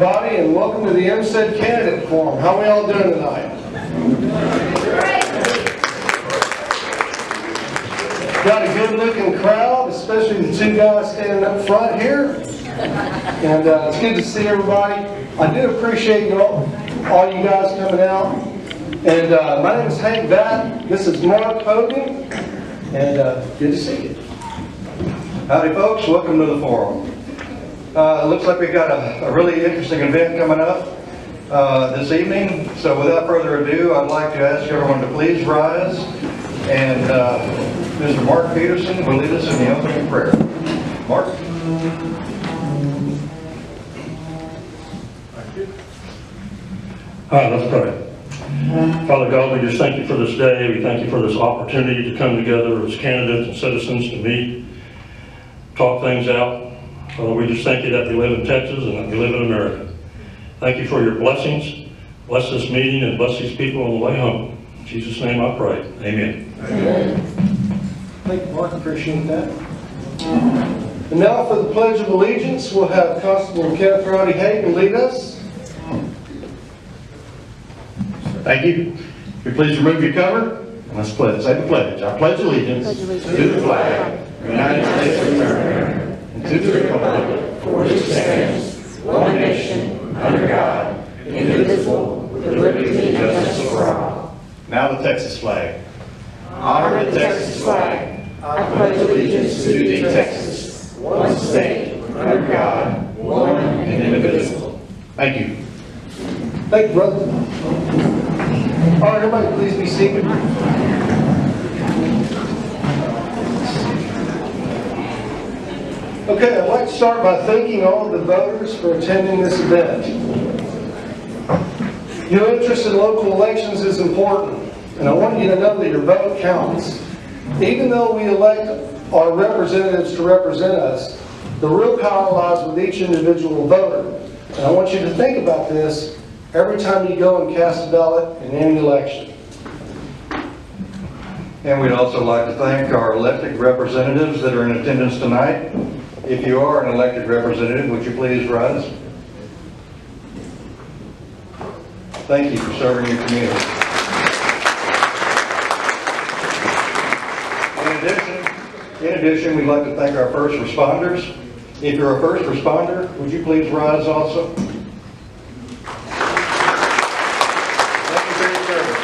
everybody, and welcome to the EMCID Candidate Forum. How are we all doing tonight? Got a good-looking crowd, especially the two guys standing up front here. And it's good to see everybody. I do appreciate all you guys coming out. And my name is Hank Vatt. This is Mark Hogan. And good to see you. Howdy folks, welcome to the forum. It looks like we've got a really interesting event coming up this evening. So without further ado, I'd like to ask everyone to please rise. And Mr. Mark Peterson will lead us in the opening prayer. Mark? All right, let's pray. Father God, we just thank you for this day. We thank you for this opportunity to come together as candidates and citizens to meet, talk things out. Father, we just thank you that we live in Texas and that we live in America. Thank you for your blessings. Bless this meeting and bless these people on the way home. In Jesus' name I pray. Amen. Amen. Thank you, Mark. Appreciate that. And now for the Pledge of Allegiance, we'll have Constable Kenneth Roddy Hagan lead us. Thank you. If you please remove your cover, and let's pledge. Say the pledge. I pledge allegiance to the flag of the United States of America and to the republic for which it stands, one nation, under God, indivisible, with liberty and justice for all. Now the Texas flag. Honor the Texas flag. I pledge allegiance to thee, Texas, one state, under God, one and indivisible. Thank you. Thank you, brother. All right, everybody, please be seated. Okay, I'd like to start by thanking all of the voters for attending this event. Your interest in local elections is important, and I want you to know that your vote counts. Even though we elect our representatives to represent us, the real power lies with each individual voter. And I want you to think about this every time you go and cast a ballot in any election. And we'd also like to thank our elected representatives that are in attendance tonight. If you are an elected representative, would you please rise? Thank you for serving your community. In addition, we'd like to thank our first responders. If you're a first responder, would you please rise also? Thank you for your service.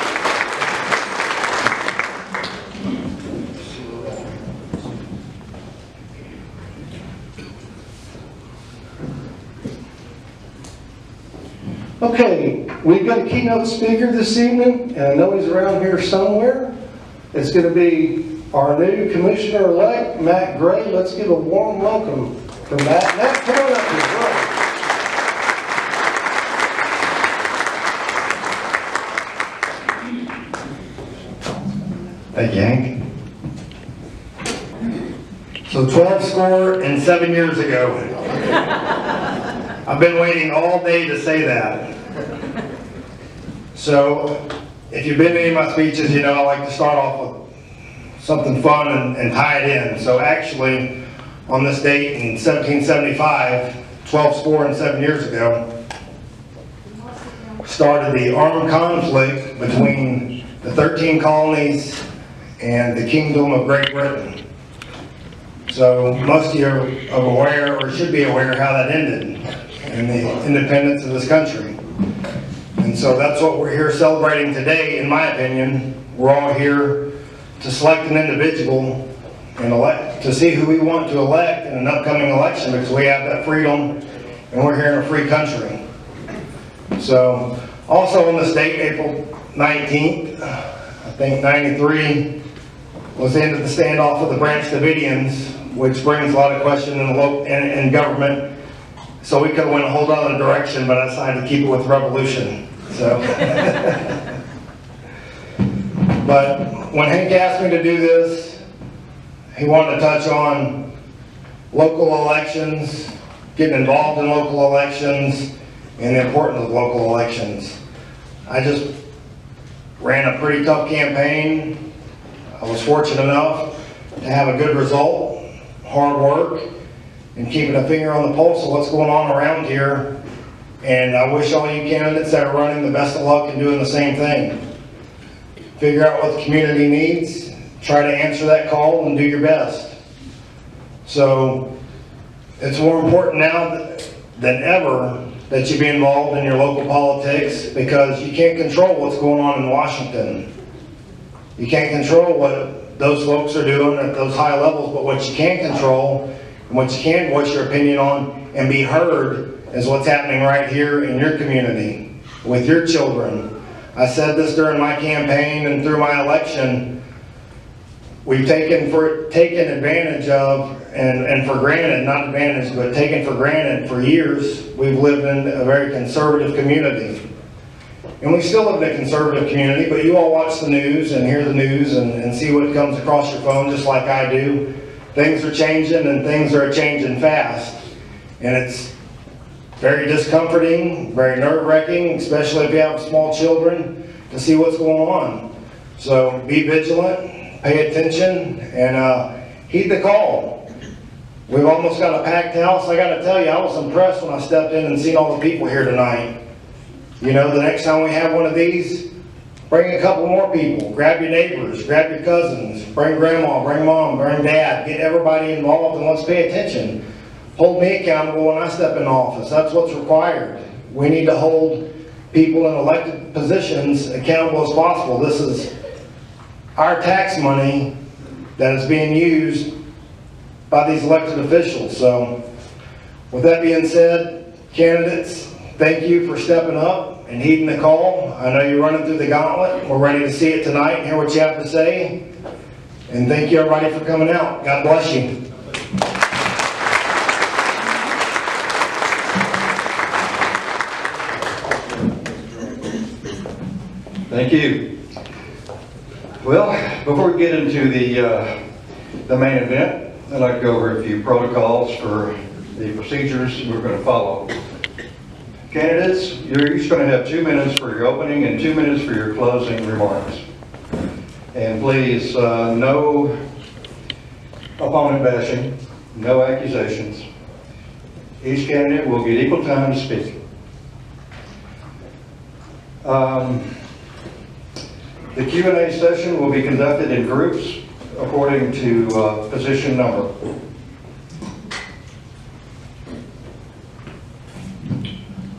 Okay, we've got a keynote speaker this evening, and I know he's around here somewhere. It's going to be our new commissioner-elect, Matt Gray. Let's give a warm welcome for Matt. Matt, come on up as well. Thank you, Hank. So 12 years ago. I've been waiting all day to say that. So if you've been to any of my speeches, you know I like to start off with something fun and tie it in. So actually, on this date in 1775, 7 years ago, started the armed conflict between the 13 colonies and the Kingdom of Great Britain. So most of you are aware, or should be aware, how that ended in the independence of this country. And so that's what we're here celebrating today, in my opinion. We're all here to select an individual and elect, to see who we want to elect in an upcoming election, because we have that freedom and we're here in a free country. So also on this date, April 19th, I think 93, was the end of the standoff with the Branch Davidians, which brings a lot of question in government. So we could have went a whole other direction, but I decided to keep it with revolution. So, but when Hank asked me to do this, he wanted to touch on local elections, getting involved in local elections, and the importance of local elections. I just ran a pretty tough campaign. I was fortunate enough to have a good result, hard work, and keeping a finger on the pulse of what's going on around here And I wish all you candidates that are running the best of luck in doing the same thing. Figure out what the community needs, try to answer that call and do your best. So it's more important now than ever that you be involved in your local politics, because you can't control what's going on in Washington. You can't control what those folks are doing at those high levels, but what you can control and what you can voice your opinion on and be heard is what's happening right here in your community with your children. I said this during my campaign and through my election. We've taken advantage of and for granted, not advantage, but taken for granted for years. We've lived in a very conservative community. And we still live in a conservative community, but you all watch the news and hear the news and see what comes across your phone just like I do. Things are changing and things are changing fast. And it's very discomforting, very nerve-wracking, especially if you have small children, to see what's going on. So be vigilant, pay attention, and heed the call. We've almost got a packed house. I got to tell you, I was impressed when I stepped in and seen all the people here tonight. You know, the next time we have one of these, bring a couple more people. Grab your neighbors, grab your cousins, bring grandma, bring mom, bring dad. Get everybody involved and let's pay attention. Hold me accountable when I step in office. That's what's required. We need to hold people in elected positions accountable as possible. This is our tax money that is being used by these elected officials. So with that being said, candidates, thank you for stepping up and heeding the call. I know you're running through the gauntlet. We're ready to see it tonight and hear what you have to say. And thank you everybody for coming out. God bless you. Thank you. Well, before we get into the main event, I'd like to go over a few protocols for the procedures we're going to follow. Candidates, you're each going to have 2 minutes for your opening and 2 minutes for your closing remarks. And please, no opponent bashing, no accusations. Each candidate will get equal time to speak. The Q&A session will be conducted in groups according to position number.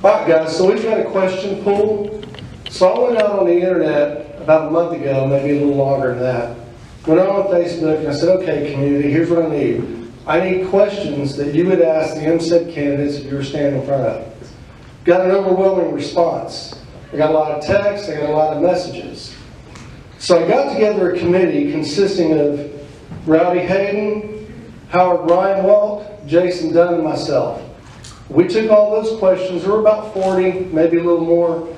Alright guys, so we've got a question pool. So I went out on the internet about a month ago, maybe a little longer than that. Went out on Facebook and I said, okay community, here's what I need. I need questions that you would ask the EMCID candidates if you were standing in front of. Got an overwhelming response. I got a lot of texts, I got a lot of messages. So I got together a committee consisting of Rowdy Hayden, Howard Reinwald, Jason Dunn, and myself. We took all those questions, there were about 40, maybe a little more,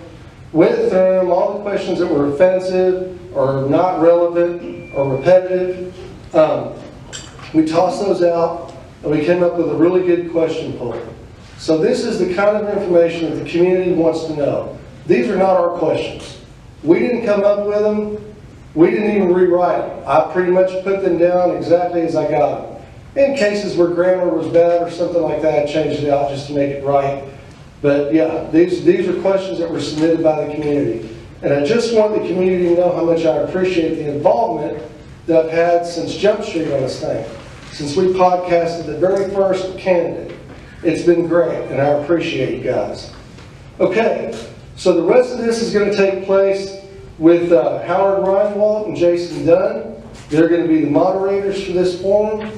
went through them, all the questions that were offensive or not relevant or repetitive. We tossed those out and we came up with a really good question pool. So this is the kind of information that the community wants to know. These are not our questions. We didn't come up with them. We didn't even rewrite them. I pretty much put them down exactly as I got them. In cases where grammar was bad or something like that, I changed it out just to make it right. But yeah, these are questions that were submitted by the community. And I just want the community to know how much I appreciate the involvement that I've had since Jump Street on this thing. Since we podcasted the very first candidate. It's been great, and I appreciate you guys. Okay, so the rest of this is going to take place with Howard Reinwald and Jason Dunn. They're going to be the moderators for this forum.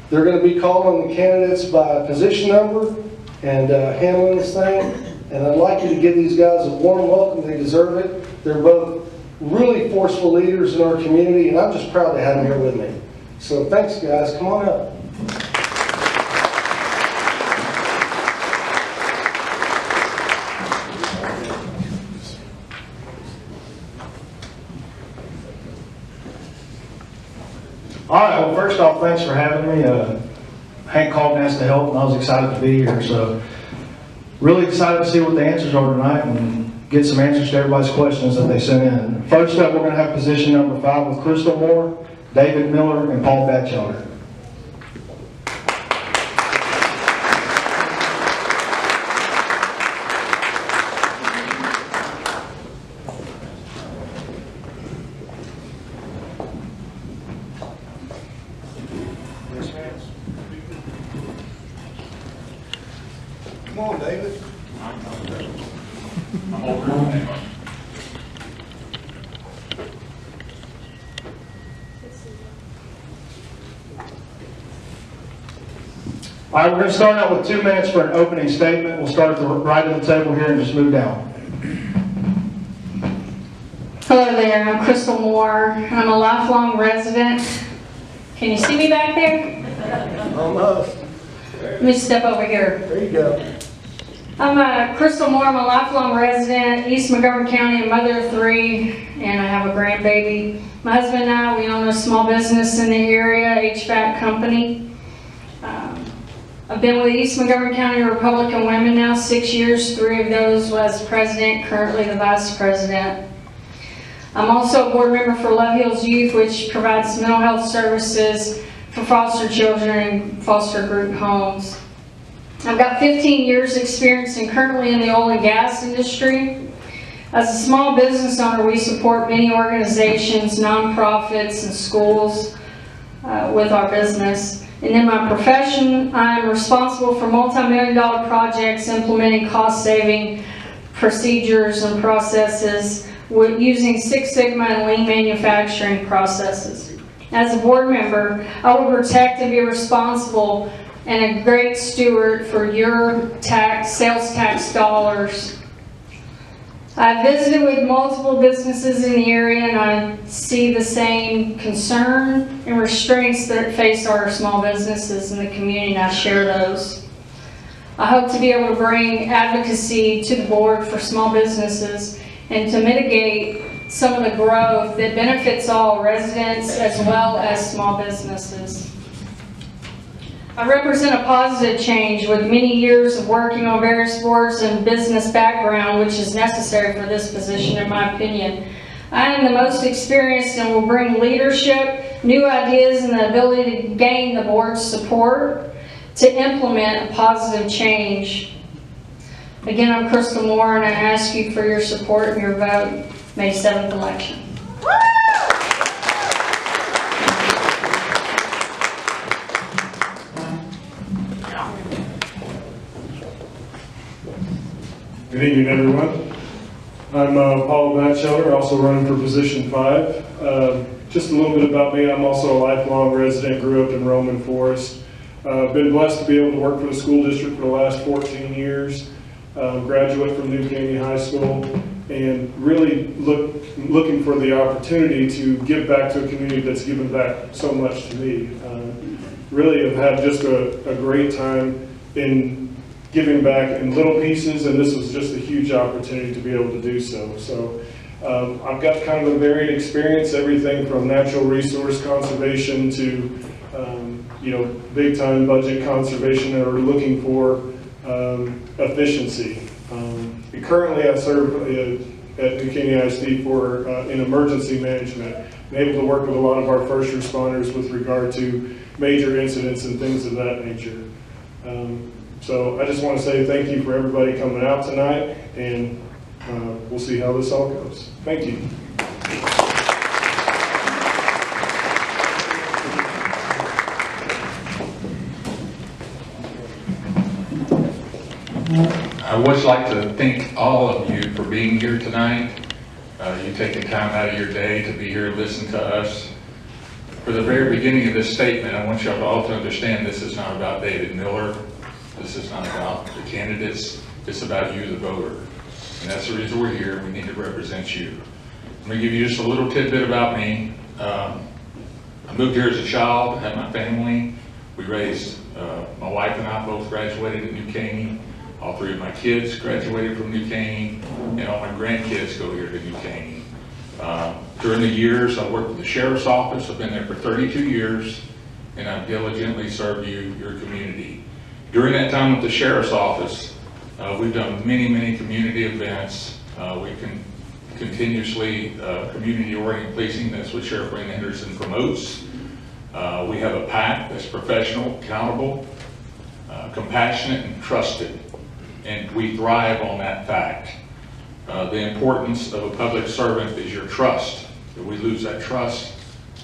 They're going to be calling the candidates by position number and handling this thing. And I'd like you to give these guys a warm welcome. They deserve it. They're both really forceful leaders in our community, and I'm just proud to have them here with me. So thanks, guys. Come on up. All right, well, first off, thanks for having me. Hank called and asked to help, and I was excited to be here. So, really excited to see what the answers are tonight and get some answers to everybody's questions that they sent in. First up, we're going to have position number 5 with Crystal Moore, David Miller, and Paul Batchelder. Come on, David. All right, we're going to start out with 2 minutes for an opening statement. We'll start at the right of the table here and just move down. Hello there, I'm Crystal Moore. I'm a lifelong resident. Can you see me back there? Almost. Let me step over here. There you go. I'm Crystal Moore. I'm a lifelong resident, East Montgomery County, a mother of 3, and I have a grandbaby. My husband and I, we own a small business in the area, HVAC company. I've been with East Montgomery County Republican Women now 6 years. 3 of those was president, currently the vice president. I'm also a board member for Love Hills Youth, which provides mental health services for foster children and foster group homes. I've got 15 years experience and currently in the oil and gas industry. As a small business owner, we support many organizations, nonprofits, and schools with our business. And in my profession, I'm responsible for multi-million-dollar projects implementing cost-saving procedures and processes using Six Sigma and lean manufacturing processes. As a board member, I will protect and be responsible and a great steward for your sales tax dollars. I visited with multiple businesses in the area and I see the same concern and restraints that face our small businesses in the community, and I share those. I hope to be able to bring advocacy to the board for small businesses and to mitigate some of the growth that benefits all residents as well as small businesses. I represent a positive change with many years of working on various boards and business background, which is necessary for this position in my opinion. I am the most experienced and will bring leadership, new ideas, and the ability to gain the board's support to implement a positive change. Again, I'm Crystal Moore, and I ask you for your support and your vote May 7th election. Good evening, everyone. I'm Paul Batchelder, also running for position 5. Just a little bit about me. I'm also a lifelong resident, grew up in Roman Forest. Been blessed to be able to work for the school district for the last 14 years. Graduate from New Caney High School, and really looking for the opportunity to give back to a community that's given back so much to me. Really have had just a great time in giving back in little pieces, and this was just a huge opportunity to be able to do so. So I've got kind of a varied experience, everything from natural resource conservation to big time budget conservation, or looking for efficiency. Currently I serve at New Caney ISD for in emergency management, and able to work with a lot of our first responders with regard to major incidents and things of that nature. So I just want to say thank you for everybody coming out tonight, and we'll see how this all goes. Thank you. I would like to thank all of you for being here tonight. You taking time out of your day to be here and listen to us. For the very beginning of this statement, I want you all to understand this is not about David Miller. This is not about the candidates. It's about you, the voter. And that's the reason we're here. We need to represent you. I'm going to give you just a little tidbit about me. I moved here as a child, had my family. We raised, my wife and I both graduated at New Caney. All 3 of my kids graduated from New Caney, and all my grandkids go here to New Caney. During the years, I worked with the Sheriff's Office. I've been there for 32 years, and I've diligently served your community. During that time with the Sheriff's Office, we've done many community events. We can continuously community-oriented policing. That's what Sheriff Wayne Henderson promotes. We have a PAC that's professional, accountable, compassionate, and trusted. And we thrive on that fact. The importance of a public servant is your trust. If we lose that trust,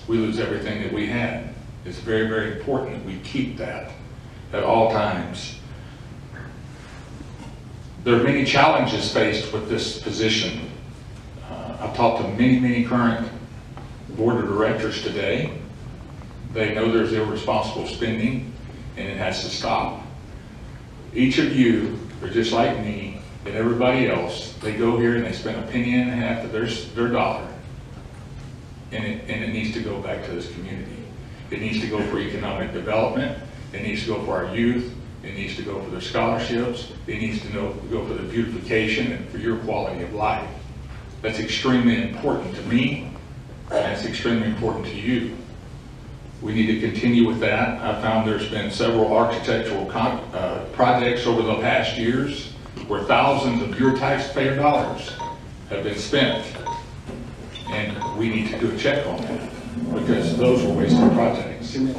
we lose everything that we had. It's very important that we keep that at all times. There are many challenges faced with this position. I've talked to many current board of directors today. They know there's irresponsible spending and it has to stop. Each of you are just like me and everybody else. They go here and they spend a penny and a half of their dollar. And it needs to go back to this community. It needs to go for economic development. It needs to go for our youth. It needs to go for their scholarships. It needs to go for the beautification and for your quality of life. That's extremely important to me, and that's extremely important to you. We need to continue with that. I found there's been several architectural projects over the past years where thousands of your taxpayer dollars have been spent. And we need to do a check on that because those were wasted projects. All right.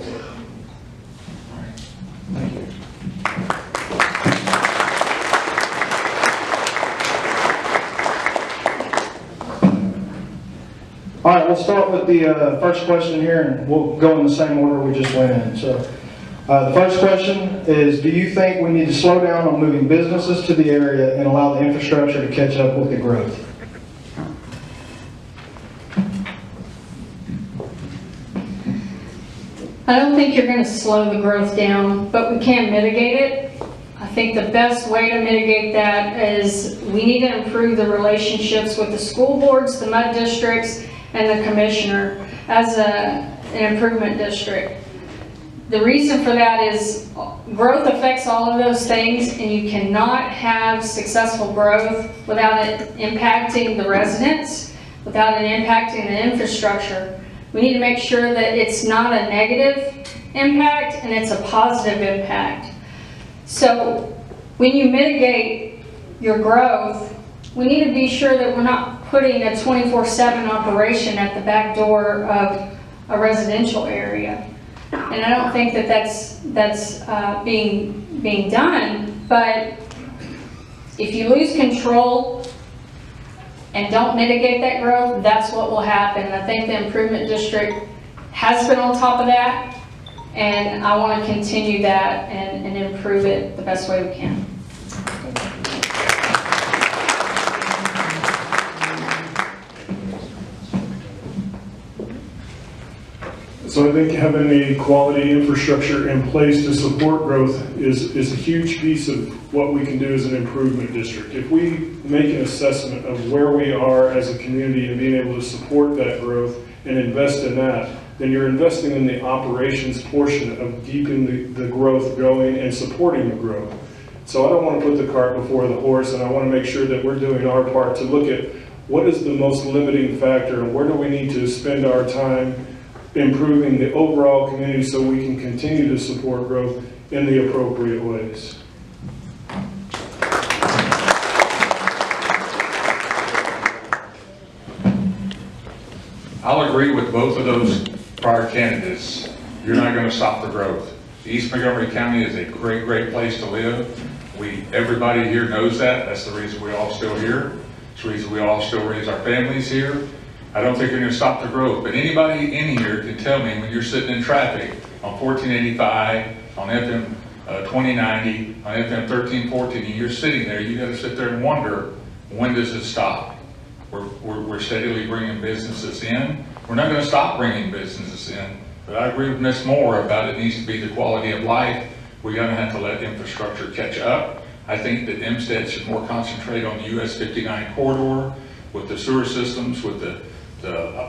Thank you. All right, we'll start with the first question here, and we'll go in the same order we just went in. So, the first question is, do you think we need to slow down on moving businesses to the area and allow the infrastructure to catch up with the growth? I don't think you're going to slow the growth down, but we can mitigate it. I think the best way to mitigate that is we need to improve the relationships with the school boards, the MUD districts, and the commissioner as an improvement district. The reason for that is growth affects all of those things, and you cannot have successful growth without it impacting the residents, without it impacting the infrastructure. We need to make sure that it's not a negative impact and it's a positive impact. So when you mitigate your growth, we need to be sure that we're not putting a 24/7 operation at the back door of a residential area. And I don't think that that's being done, but if you lose control and don't mitigate that growth, that's what will happen. I think the improvement district has been on top of that, and I want to continue that and improve it the best way we can. So I think having a quality infrastructure in place to support growth is a huge piece of what we can do as an improvement district. If we make an assessment of where we are as a community and being able to support that growth and invest in that, then you're investing in the operations portion of keeping the growth going and supporting the growth. So I don't want to put the cart before the horse, and I want to make sure that we're doing our part to look at what is the most limiting factor and where do we need to spend our time improving the overall community so we can continue to support growth in the appropriate ways. I'll agree with both of those prior candidates. You're not going to stop the growth. East Montgomery County is a great place to live. Everybody here knows that. That's the reason we're all still here. It's the reason we all still raise our families here. I don't think you're going to stop the growth, but anybody in here can tell me when you're sitting in traffic on 1485, on FM 2090, on FM 1314, and you're sitting there, you got to sit there and wonder, when does it stop? We're steadily bringing businesses in. We're not going to stop bringing businesses in, but I agree with Ms. Moore about it needs to be the quality of life. We're going to have to let infrastructure catch up. I think that EMCID should more concentrate on the US 59 corridor with the sewer systems, with the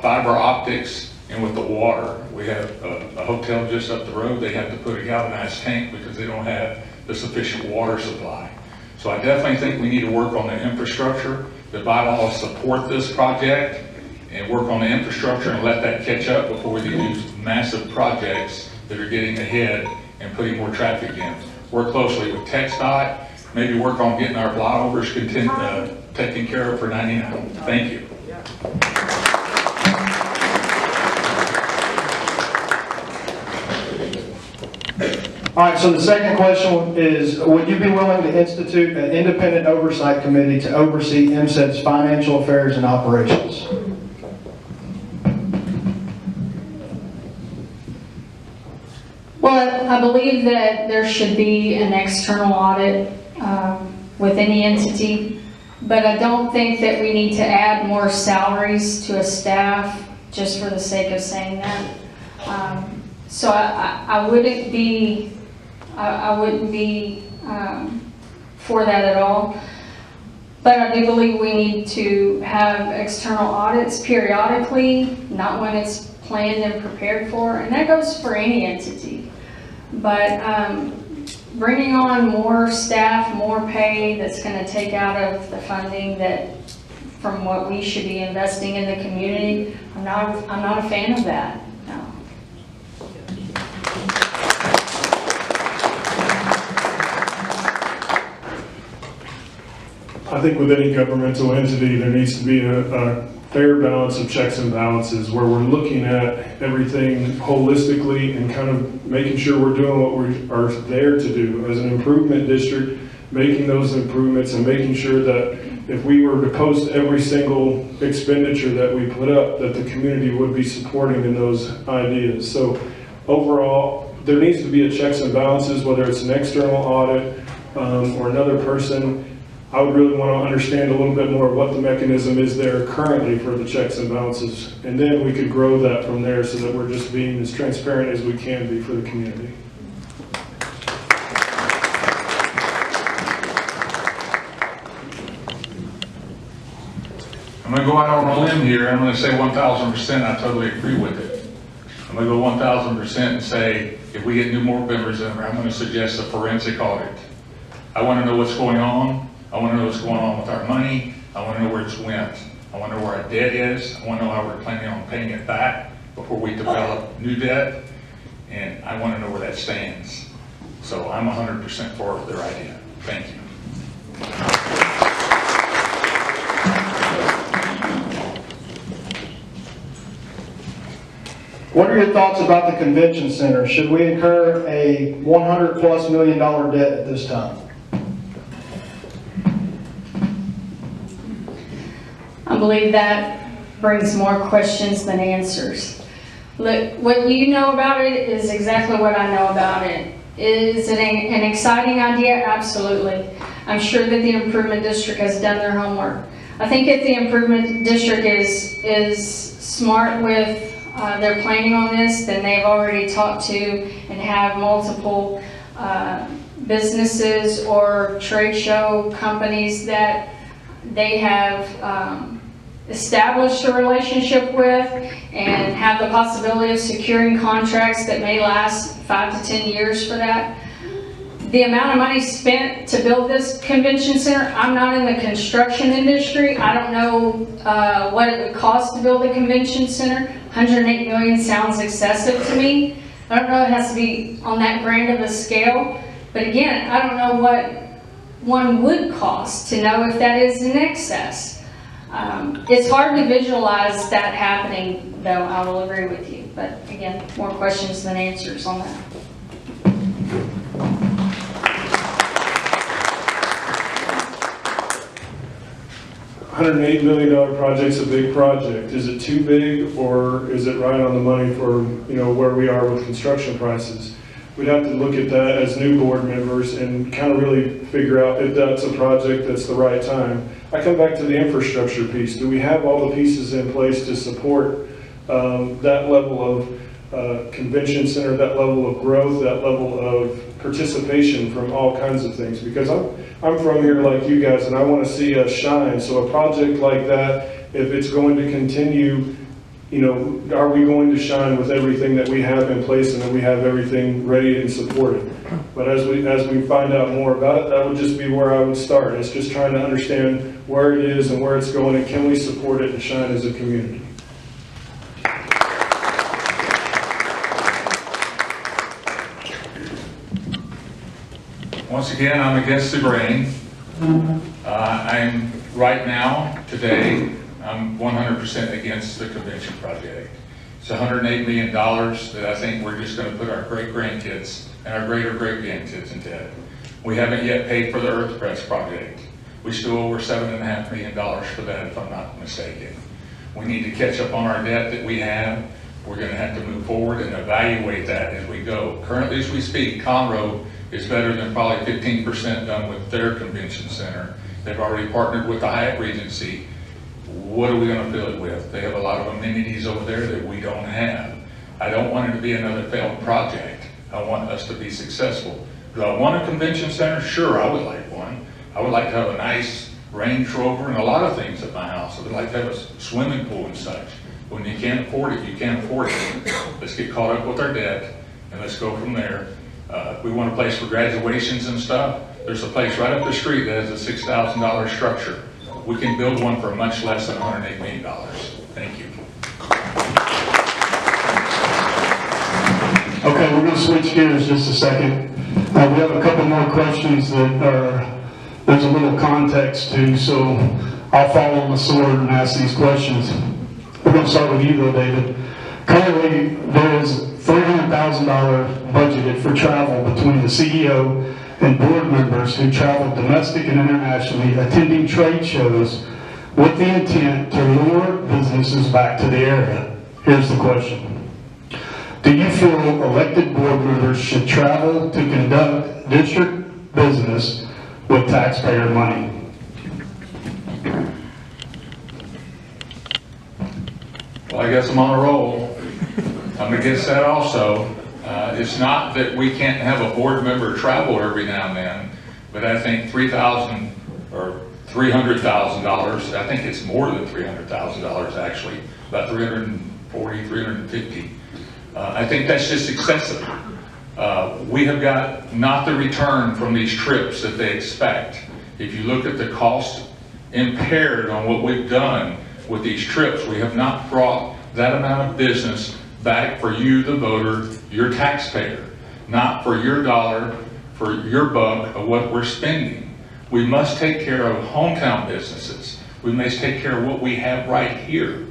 fiber optics, and with the water. We have a hotel just up the road. They have to put a galvanized tank because they don't have the sufficient water supply. So I definitely think we need to work on the infrastructure. The bylaws support this project, and work on the infrastructure and let that catch up before we do massive projects that are getting ahead and putting more traffic in. Work closely with TxDOT, maybe work on getting our flyovers taken care of for 99. Thank you. All right, so the second question is, would you be willing to institute an independent oversight committee to oversee EMCID's financial affairs and operations? Well, I believe that there should be an external audit with any entity. But I don't think that we need to add more salaries to a staff just for the sake of saying that. So I wouldn't be for that at all. But I do believe we need to have external audits periodically, not when it's planned and prepared for, and that goes for any entity. But bringing on more staff, more pay, that's going to take out of the funding that from what we should be investing in the community, I'm not a fan of that. No. I think with any governmental entity, there needs to be a fair balance of checks and balances where we're looking at everything holistically and kind of making sure we're doing what we are there to do as an improvement district, making those improvements and making sure that if we were to post every single expenditure that we put up, that the community would be supporting in those ideas. So overall, there needs to be a checks and balances, whether it's an external audit or another person. I would really want to understand a little bit more of what the mechanism is there currently for the checks and balances. And then we could grow that from there so that we're just being as transparent as we can be for the community. I'm going to go out on a limb here. I'm going to say 1,000%. I totally agree with it. I'm going to go 1,000% and say if we get new board members in there, I'm going to suggest a forensic audit. I want to know what's going on. I want to know what's going on with our money. I want to know where it's went. I want to know where our debt is. I want to know how we're planning on paying it back before we develop new debt. And I want to know where that stands. So I'm 100% for their idea. Thank you. What are your thoughts about the convention center? Should we incur a $100+ million debt at this time? I believe that brings more questions than answers. Look, what you know about it is exactly what I know about it. Is it an exciting idea? Absolutely. I'm sure that the Improvement District has done their homework. I think if the Improvement District is smart with their planning on this, then they've already talked to and have multiple businesses or trade show companies that they have established a relationship with and have the possibility of securing contracts that may last 5 to 10 years for that. The amount of money spent to build this convention center, I'm not in the construction industry. I don't know what it would cost to build a convention center. 108 million sounds excessive to me. I don't know it has to be on that grand of a scale. But again, I don't know what one would cost to know if that is in excess. It's hard to visualize that happening, though, I will agree with you. But again, more questions than answers on that. $108 million project's a big project. Is it too big, or is it right on the money for, you know, where we are with construction prices? We'd have to look at that as new board members and kind of really figure out if that's a project that's the right time. I come back to the infrastructure piece. Do we have all the pieces in place to support that level of convention center, that level of growth, that level of participation from all kinds of things? Because I'm from here like you guys, and I want to see us shine. So a project like that, if it's going to continue, you know, are we going to shine with everything that we have in place and that we have everything ready and supported? But as we find out more about it, that would just be where I would start. It's just trying to understand where it is and where it's going, and can we support it and shine as a community? Once again, I'm against the grain. I'm right now, today, I'm 100% against the convention project. It's $108 million that I think we're just going to put our great-grandkids and our greater-great-grandkids in debt. We haven't yet paid for the Earth Press project. We still owe over $7.5 million for that, if I'm not mistaken. We need to catch up on our debt that we have. We're going to have to move forward and evaluate that as we go. Currently, as we speak, Conroe is better than probably 15% done with their convention center. They've already partnered with the Hyatt Regency. What are we gonna fill it with? They have a lot of amenities over there that we don't have. I don't want it to be another failed project. I want us to be successful. Do I want a convention center? Sure, I would like one. I would like to have a nice Range Rover and a lot of things at my house. I would like to have a swimming pool and such. When you can't afford it, you can't afford it. Let's get caught up with our debt and let's go from there. If we want a place for graduations and stuff, there's a place right up the street that has a $6,000 structure. We can build one for much less than $108 million. Thank you. Okay, we're going to switch gears just a second. We have a couple more questions that there's a little context to, so I'll follow the sword and ask these questions. We're going to start with you though, David. Currently, there is $300,000 budgeted for travel between the CEO and board members who travel domestic and internationally, attending trade shows with the intent to lure businesses back to the area. Here's the question. Do you feel elected board members should travel to conduct district business with taxpayer money? Well, I guess I'm on a roll. I'm against that also. It's not that we can't have a board member travel every now and then, but I think $3,000 or $300,000, I think it's more than $300,000 actually, about $340,000, $350,000. I think that's just excessive. We have got not the return from these trips that they expect. If you look at the cost impaired on what we've done with these trips, we have not brought that amount of business back for you, the voter, your taxpayer, not for your dollar, for your buck of what we're spending. We must take care of hometown businesses. We must take care of what we have right here.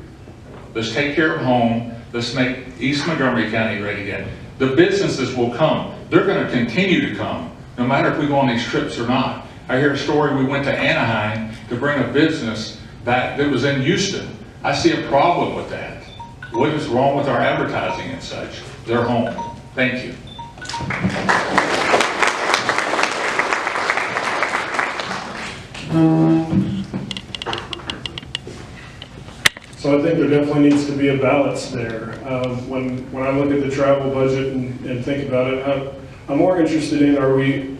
Let's take care of home. Let's make East Montgomery County ready again. The businesses will come. They're going to continue to come, no matter if we go on these trips or not. I hear a story, we went to Anaheim to bring a business back that was in Houston. I see a problem with that. What is wrong with our advertising and such? They're home. Thank you. So I think there definitely needs to be a balance there. When I look at the travel budget and think about it, I'm more interested in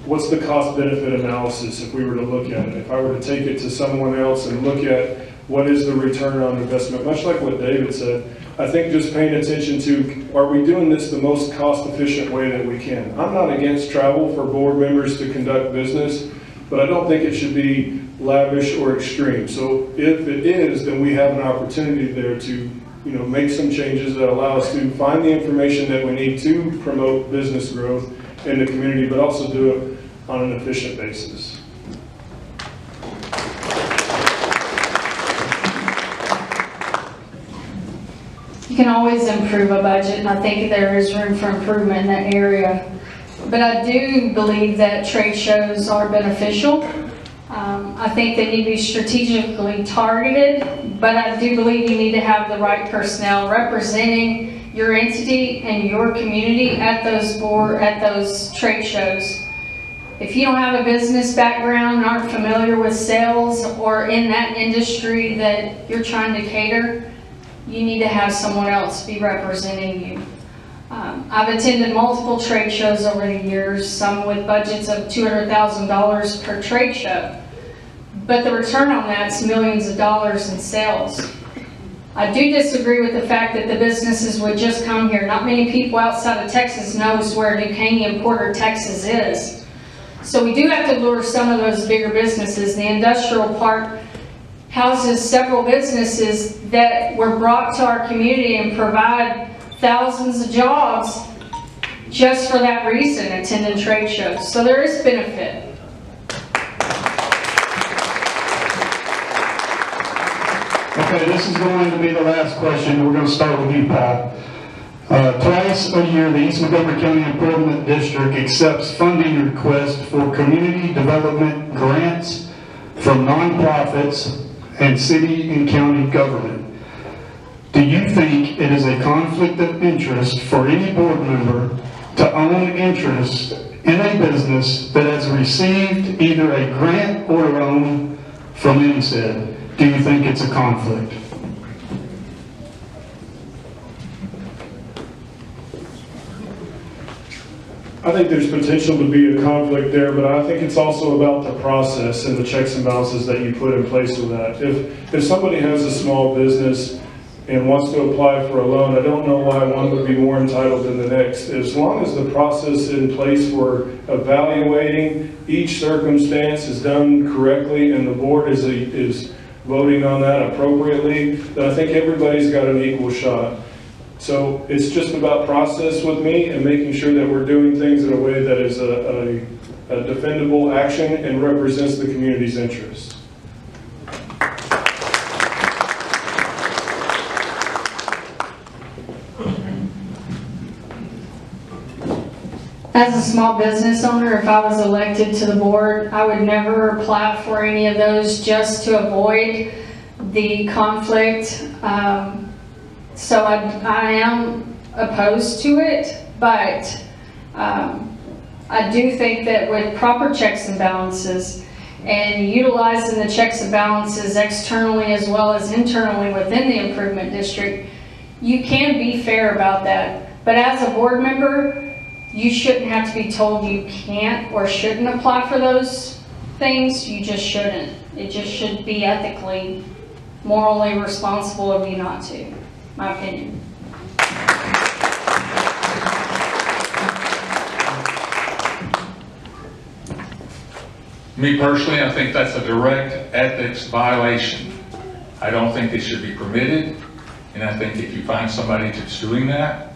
what's the cost benefit analysis if we were to look at it? If I were to take it to someone else and look at what is the return on investment, much like what David said, I think just paying attention to, are we doing this the most cost efficient way that we can? I'm not against travel for board members to conduct business, but I don't think it should be lavish or extreme. So if it is, then we have an opportunity there to make some changes that allow us to find the information that we need to promote business growth in the community, but also do it on an efficient basis. You can always improve a budget, and I think there is room for improvement in that area. But I do believe that trade shows are beneficial. I think they need to be strategically targeted, but I do believe you need to have the right personnel representing your entity and your community at those trade shows. If you don't have a business background, aren't familiar with sales, or in that industry that you're trying to cater, you need to have someone else be representing you. I've attended multiple trade shows over the years, some with budgets of $200,000 per trade show. But the return on that's millions of dollars in sales. I do disagree with the fact that the businesses would just come here. Not many people outside of Texas knows where New Caney and Porter, Texas is. So we do have to lure some of those bigger businesses. The industrial park houses several businesses that were brought to our community and provide thousands of jobs just for that reason, attending trade shows. So there is benefit. Okay, this is going to be the last question. We're going to start with you, Pat. Twice a year, the East Montgomery County Improvement District accepts funding requests for community development grants from nonprofits and city and county government. Do you think it is a conflict of interest for any board member to own interest in a business that has received either a grant or a loan from EMCID? Do you think it's a conflict? I think there's potential to be a conflict there, but I think it's also about the process and the checks and balances that you put in place with that. If somebody has a small business and wants to apply for a loan, I don't know why one would be more entitled than the next. As long as the process in place for evaluating each circumstance is done correctly and the board is voting on that appropriately, then I think everybody's got an equal shot. So it's just about process with me and making sure that we're doing things in a way that is a defendable action and represents the community's interests. As a small business owner, if I was elected to the board, I would never apply for any of those just to avoid the conflict. So I am opposed to it, but I do think that with proper checks and balances and utilizing the checks and balances externally as well as internally within the improvement district, you can be fair about that. But as a board member, you shouldn't have to be told you can't or shouldn't apply for those things. You just shouldn't. It just should be ethically, morally responsible of you not to. My opinion. Me personally, I think that's a direct ethics violation. I don't think it should be permitted, and I think if you find somebody that's doing that,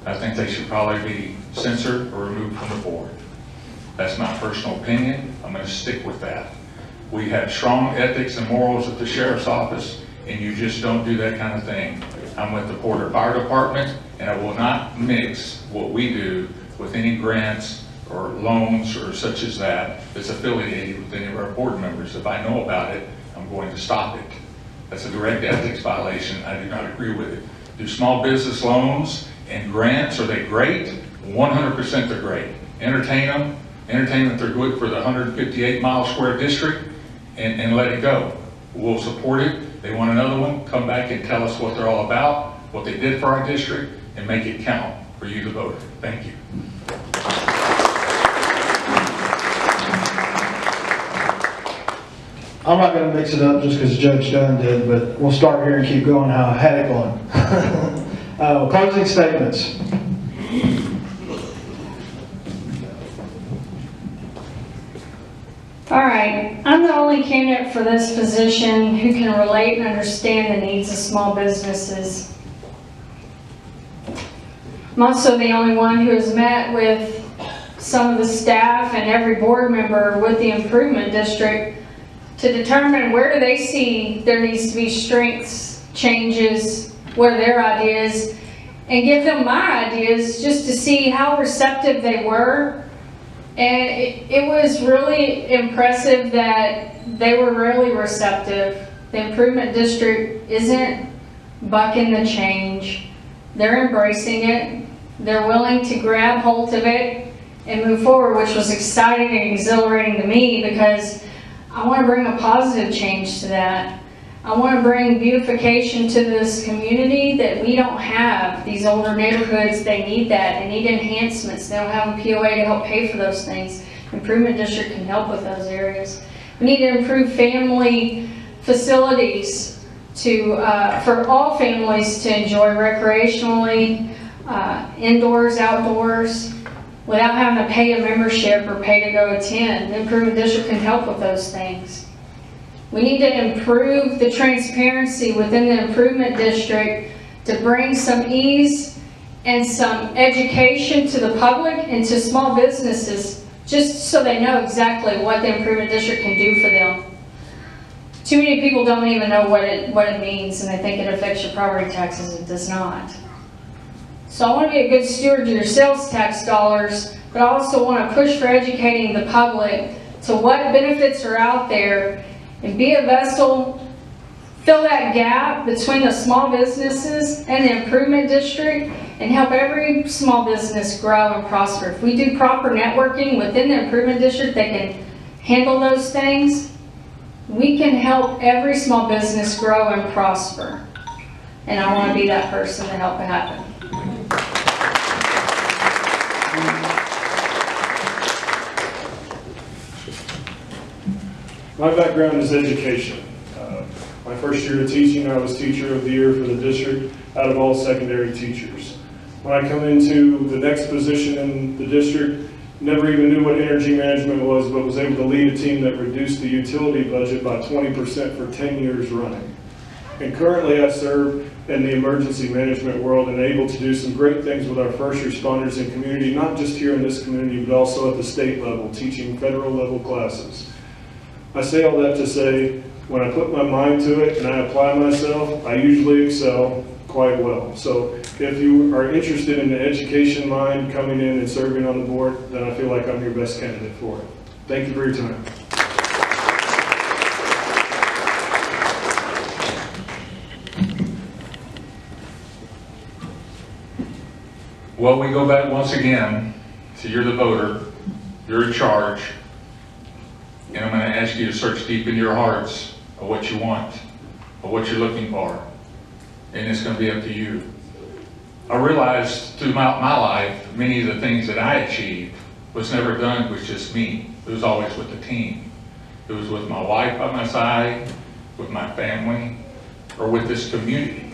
I think they should probably be censored or removed from the board. That's my personal opinion. I'm going to stick with that. We have strong ethics and morals at the sheriff's office, and you just don't do that kind of thing. I'm with the Porter Fire Department, and I will not mix what we do with any grants or loans or such as that that's affiliated with any of our board members. If I know about it, I'm going to stop it. That's a direct ethics violation. I do not agree with it. Do small business loans and grants, are they great? 100% they're great. Entertain them. Entertain that they're good for the 158-mile square district, and let it go. We'll support it. They want another one, come back and tell us what they're all about, what they did for our district, and make it count for you, the voter. Thank you. I'm not going to mix it up just because Judge Dunn did, but we'll start here and keep going how I had it going. Closing statements. All right, I'm the only candidate for this position who can relate and understand the needs of small businesses. I'm also the only one who has met with some of the staff and every board member with the improvement district to determine where do they see there needs to be strengths, changes, what are their ideas, and give them my ideas just to see how receptive they were. And it was really impressive that they were really receptive. The improvement district isn't bucking the change. They're embracing it. They're willing to grab hold of it and move forward, which was exciting and exhilarating to me because I want to bring a positive change to that. I want to bring beautification to this community that we don't have. These older neighborhoods, they need that. They need enhancements. They don't have a POA to help pay for those things. Improvement District can help with those areas. We need to improve family facilities for all families to enjoy recreationally, indoors, outdoors, without having to pay a membership or pay to go attend. The Improvement District can help with those things. We need to improve the transparency within the Improvement District to bring some ease and some education to the public and to small businesses, just so they know exactly what the Improvement District can do for them. Too many people don't even know what it means, and they think it affects your property taxes. It does not. So I want to be a good steward of your sales tax dollars, but I also want to push for educating the public to what benefits are out there and be a vessel, fill that gap between the small businesses and the Improvement District, and help every small business grow and prosper. If we do proper networking within the improvement district that can handle those things, we can help every small business grow and prosper. And I want to be that person to help it happen. My background is education. My first year of teaching, I was Teacher of the Year for the district out of all secondary teachers. When I come into the next position in the district, never even knew what energy management was, but was able to lead a team that reduced the utility budget by 20% for 10 years running. And currently I serve in the emergency management world and able to do some great things with our first responders and community, not just here in this community, but also at the state level, teaching federal level classes. I say all that to say, when I put my mind to it and I apply myself, I usually excel quite well. So if you are interested in the education mind coming in and serving on the board, then I feel like I'm your best candidate for it. Thank you for your time. Well, we go back once again to you're the voter, you're in charge, and I'm going to ask you to search deep in your hearts of what you want, of what you're looking for, and it's going to be up to you. I realized throughout my life, many of the things that I achieved was never done with just me. It was always with the team. It was with my wife by my side, with my family, or with this community.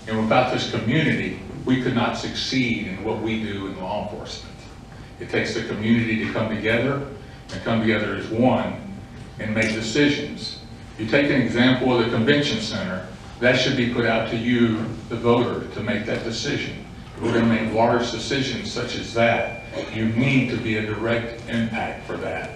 And without this community, we could not succeed in what we do in law enforcement. It takes the community to come together and come together as one and make decisions. You take an example of the convention center, that should be put out to you, the voter, to make that decision. If we're going to make large decisions such as that, you need to be a direct impact for that.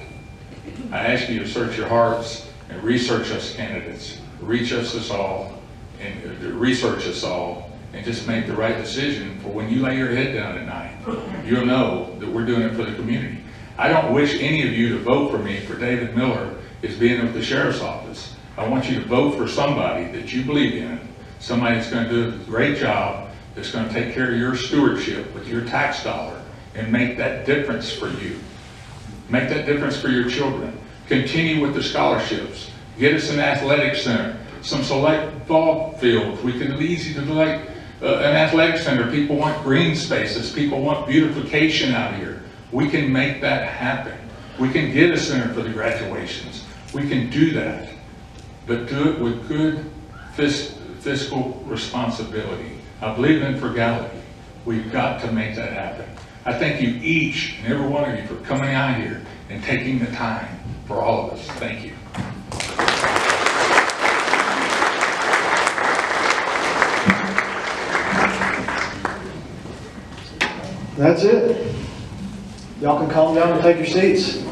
I ask you to search your hearts and research us candidates, reach us all, and research us all, and just make the right decision for when you lay your head down at night. You'll know that we're doing it for the community. I don't wish any of you to vote for me for David Miller as being with the sheriff's office. I want you to vote for somebody that you believe in, somebody that's going to do a great job, that's going to take care of your stewardship with your tax dollar and make that difference for you. Make that difference for your children. Continue with the scholarships. Get us an athletic center, some select ball fields. We can easy to select an athletic center. People want green spaces. People want beautification out here. We can make that happen. We can get a center for the graduations. We can do that, but do it with good fiscal responsibility. I believe in frugality. We've got to make that happen. I thank you each and every one of you for coming out here and taking the time for all of us. Thank you. That's it. Y'all can calm down and take your seats.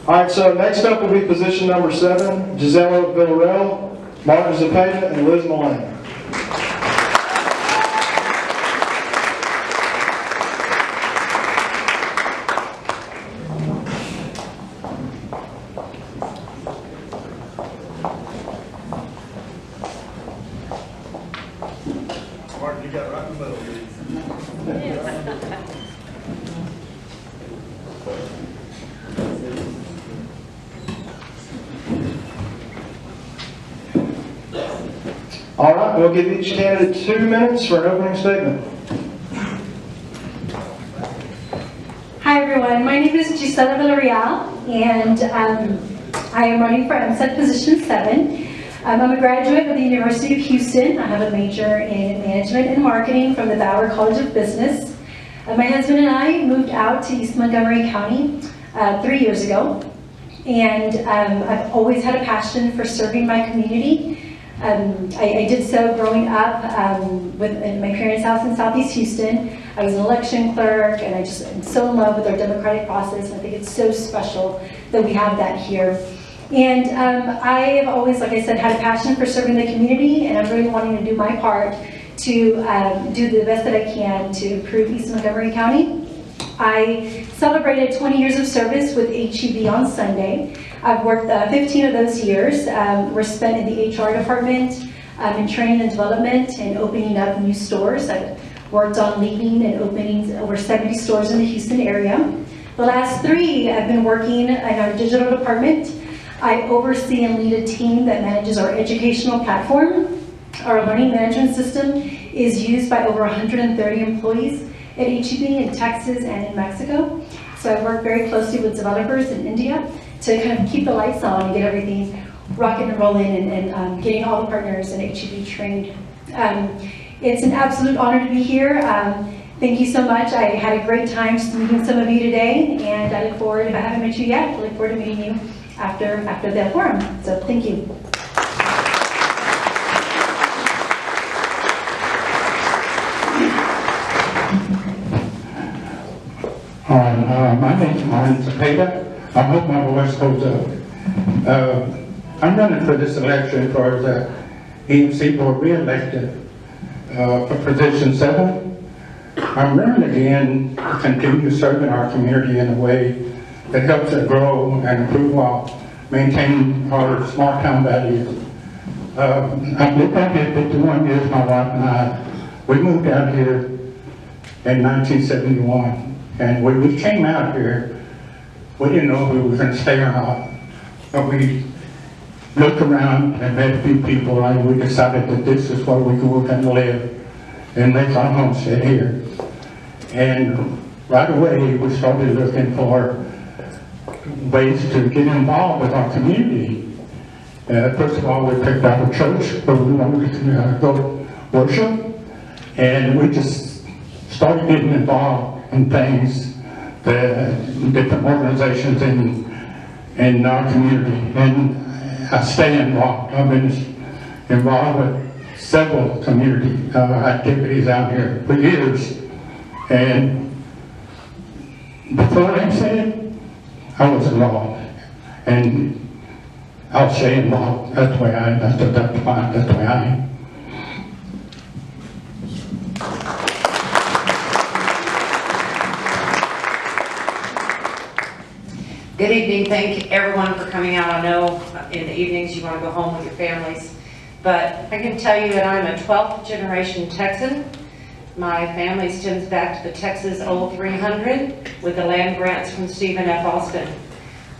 All right, so next up will be position number 7, Gisela Villarreal, Martin Zepeda, and Liz Mullane. Martin, you got right in the middle. All right, we'll give each candidate 2 minutes for an opening statement. Hi everyone, my name is Gisela Villarreal, and I am running for EMCID position 7. I'm a graduate of the University of Houston. I have a major in management and marketing from the Bauer College of Business. My husband and I moved out to East Montgomery County 3 years ago, and I've always had a passion for serving my community. I did so growing up in my parents' house in Southeast Houston. I was an election clerk, and I just am so in love with our democratic process, and I think it's so special that we have that here. And I have always, like I said, had a passion for serving the community, and I'm really wanting to do my part to do the best that I can to improve East Montgomery County. I celebrated 20 years of service with HEB on Sunday. I've worked 15 of those years, were spent in the HR department, in training and development, and opening up new stores. I've worked on leading and opening over 70 stores in the Houston area. The last 3, I've been working in our digital department. I oversee and lead a team that manages our educational platform. Our learning management system is used by over 130 employees at HEB in Texas and in Mexico. So I work very closely with developers in India to kind of keep the lights on and get everything rocking and rolling, and getting all the partners in HEB trained. It's an absolute honor to be here. Thank you so much. I had a great time just meeting some of you today, and I look forward, if I haven't met you yet, I look forward to meeting you after the forum. So thank you. All right, my name's Martin Cepeda. I hope my voice holds up. I'm running for this election for the EMC board re-elected for position 7. I'm running again to continue serving our community in a way that helps it grow and improve while maintaining our small town values. I've lived out here 51 years, my wife and I. We moved out here in 1971, and when we came out here, we didn't know if we were going to stay or not, but we looked around and met a few people, and we decided that this is where we were going to live and make our homestead here. And right away, we started looking for ways to get involved with our community. First of all, we picked out a church where we wanted to go worship, and we just started getting involved in things, different organizations in our community. And I stay involved. I've been involved with several community activities out here for years. And before EMCID, I was involved. And I'll stay involved. That's the way I am. That's the way I am. Good evening. Thank everyone for coming out. I know in the evenings you want to go home with your families, but I can tell you that I'm a 12th generation Texan. My family stems back to the Texas Old 300 with the land grants from Stephen F. Austin.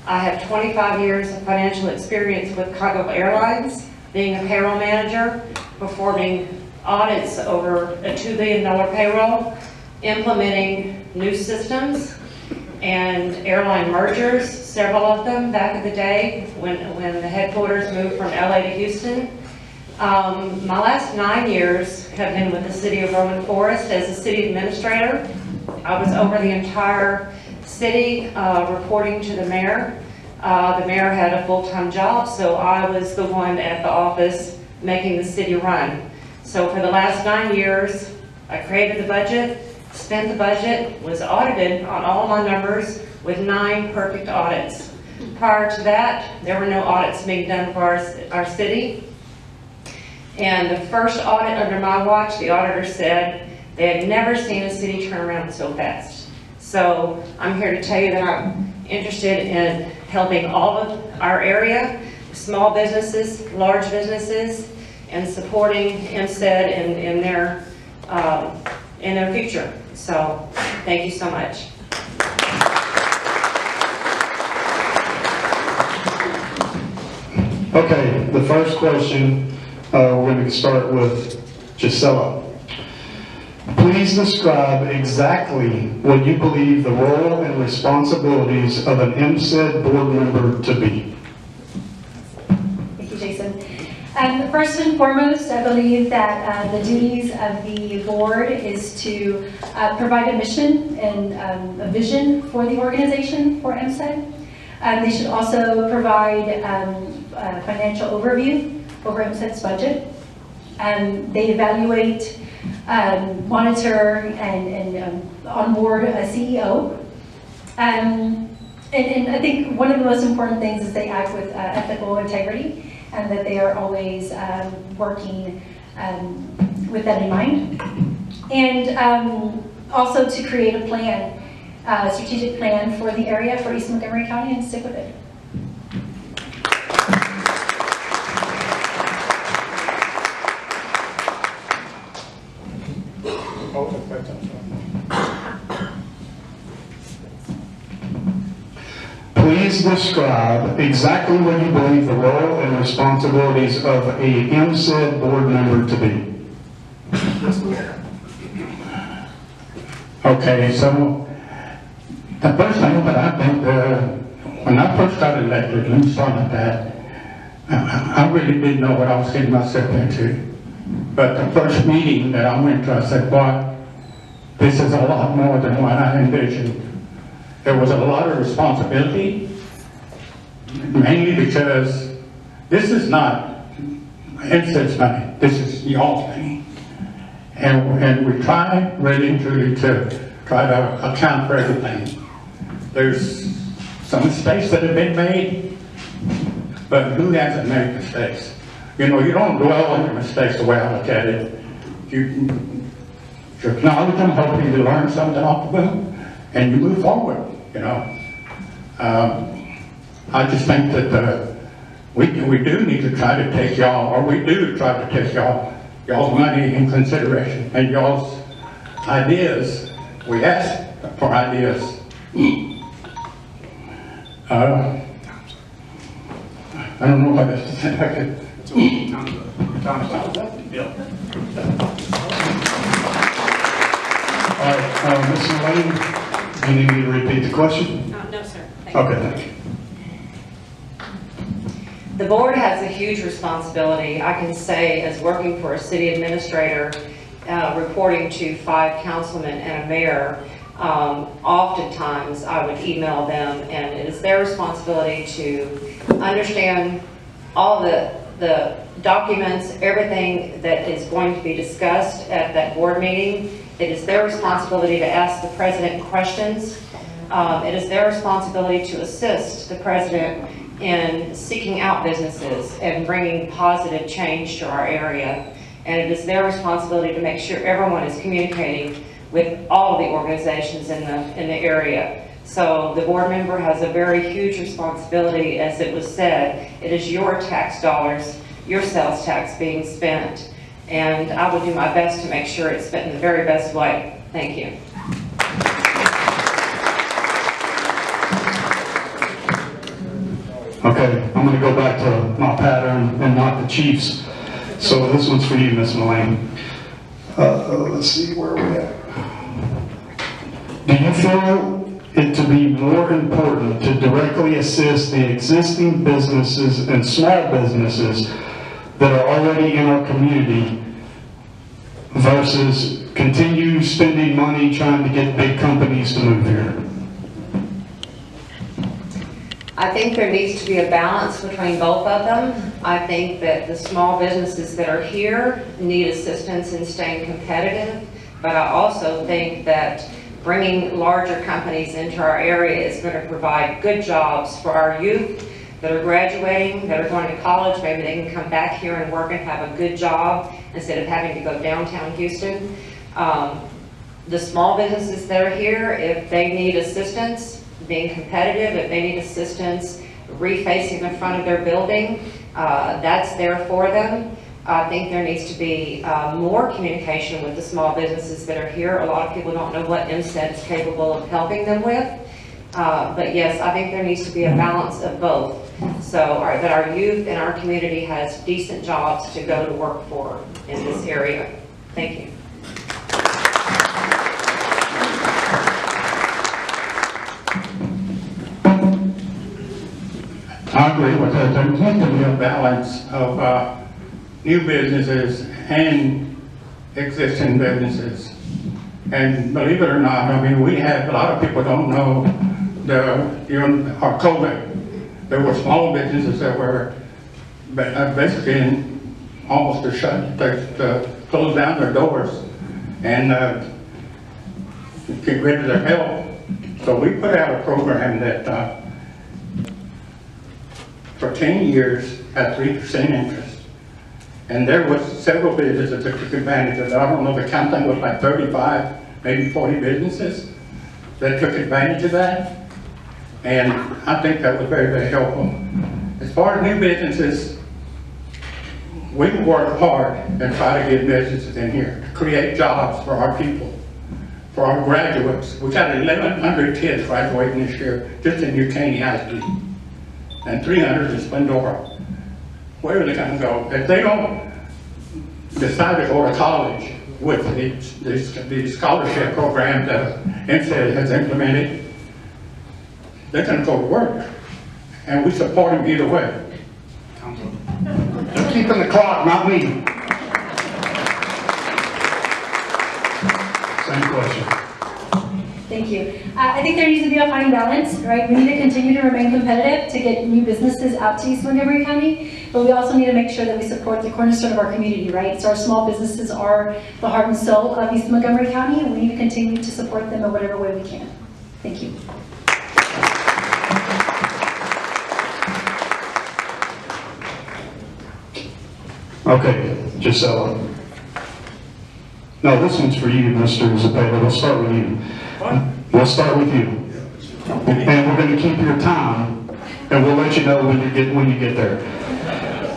I have 25 years of financial experience with Cargo Airlines, being a payroll manager, performing audits over a $2 billion payroll, implementing new systems, and airline mergers, several of them back in the day when the headquarters moved from LA to Houston. My last 9 years have been with the city of Roman Forest as a city administrator. I was over the entire city, reporting to the mayor. The mayor had a full-time job, so I was the one at the office making the city run. So for the last 9 years, I created the budget, spent the budget, was audited on all my numbers with 9 perfect audits. Prior to that, there were no audits being done for our city. And the first audit under my watch, the auditor said they had never seen a city turn around so fast. So I'm here to tell you that I'm interested in helping all of our area, small businesses, large businesses, and supporting EMCID in their future. So thank you so much. Okay, the first question, we're going to start with Gisela. Please describe exactly what you believe the role and responsibilities of an EMCID board member to be. Thank you, Jason. First and foremost, I believe that the duties of the board is to provide a mission and a vision for the organization for EMCID. They should also provide a financial overview over EMCID's budget. They evaluate, monitor, and onboard a CEO. And I think one of the most important things is they act with ethical integrity, and that they are always working with that in mind. And also to create a plan strategic plan for the area for East Montgomery County and stick with it. Please describe exactly what you believe the role and responsibilities of a EMCID board member to be. Okay, so the first thing that I think, when I first got elected, let me start with that, I really didn't know what I was getting myself into. But the first meeting that I went to, I said, boy, this is a lot more than what I envisioned. There was a lot of responsibility, mainly because this is not EMCID's money, this is y'all's money. And we try really to try to account for everything. There's some mistakes that have been made, but who hasn't made mistakes? You know, you don't dwell on your mistakes the way I look at it. You acknowledge them, hoping to learn something off of them, and you move forward, you know. I just think that we do need to try to take y'all, or we do try to take y'all's money in consideration, and y'all's ideas. We ask for ideas. I don't know what else to say. All right, Ms. Lane, you need me to repeat the question? No, sir. Thank you. Okay, thank you. The board has a huge responsibility. I can say, as working for a city administrator, reporting to 5 councilmen and a mayor, oftentimes I would email them, and it is their responsibility to understand all the documents, everything that is going to be discussed at that board meeting. It is their responsibility to ask the president questions. It is their responsibility to assist the president in seeking out businesses and bringing positive change to our area. And it is their responsibility to make sure everyone is communicating with all of the organizations in the area. So the board member has a very huge responsibility. As it was said, it is your tax dollars, your sales tax being spent. And I will do my best to make sure it's spent in the very best way. Thank you. Okay, I'm going to go back to my pattern and not the Chiefs. So this one's for you, Ms. Mullane. Let's see, where are we at? Do you feel it to be more important to directly assist the existing businesses and small businesses that are already in our community versus continue spending money trying to get big companies to move here? I think there needs to be a balance between both of them. I think that the small businesses that are here need assistance in staying competitive, but I also think that bringing larger companies into our area is going to provide good jobs for our youth that are graduating, that are going to college. Maybe they can come back here and work and have a good job instead of having to go downtown Houston. The small businesses that are here, if they need assistance being competitive, if they need assistance refacing the front of their building, that's there for them. I think there needs to be more communication with the small businesses that are here. A lot of people don't know what EMCID is capable of helping them with. But yes, I think there needs to be a balance of both, so that our youth and our community has decent jobs to go to work for in this area. Thank you. I agree with that. There needs to be a balance of new businesses and existing businesses. And believe it or not, I mean, we have, a lot of people don't know, during our COVID, there were small businesses that were basically almost to shut, to close down their doors and get rid of their help. So we put out a program that for 10 years at 3% interest. And there was several businesses that took advantage of it. I don't know, the count thing was like 35, maybe 40 businesses that took advantage of that. And I think that was very, very helpful. As far as new businesses, we work hard and try to get businesses in here to create jobs for our people, for our graduates. We got 1,100 kids graduating this year just in New Caney High School, and 300 in Splendora. Where are they going to go? If they don't decide to go to college with these scholarship programs that EMCID has implemented, they're going to go to work, and we support them either way. They're keeping the clock, not me. Same question. Thank you. I think there needs to be a fine balance, right? We need to continue to remain competitive to get new businesses out to East Montgomery County, but we also need to make sure that we support the cornerstone of our community, right? So our small businesses are the heart and soul of East Montgomery County, and we need to continue to support them in whatever way we can. Thank you. Okay, Gisela. No, this one's for you, Mr. Zepeda. We'll start with you. We'll start with you. And we're going to keep your time, and we'll let you know when you get there.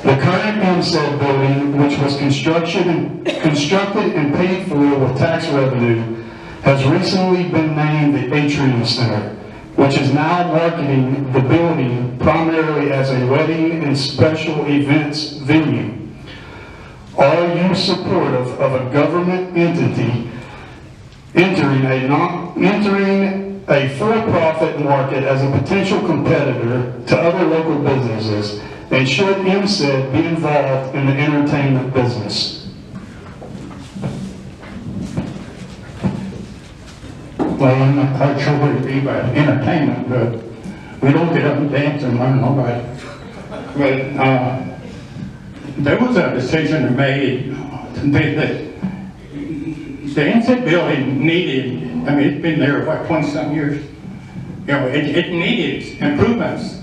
The current EMCID building, which was constructed and paid for with tax revenue, has recently been named the Atrium Center, which is now marketing the building primarily as a wedding and special events venue. Are you supportive of a government entity entering a for-profit market as a potential competitor to other local businesses? And should EMCID be involved in the entertainment business? Well, I'm not quite sure what it'd be by entertainment, but we don't get up and dance and learn nobody. But there was a decision made that the EMCID building needed, I mean, it's been there, what, 20-some years? You know, it needed improvements.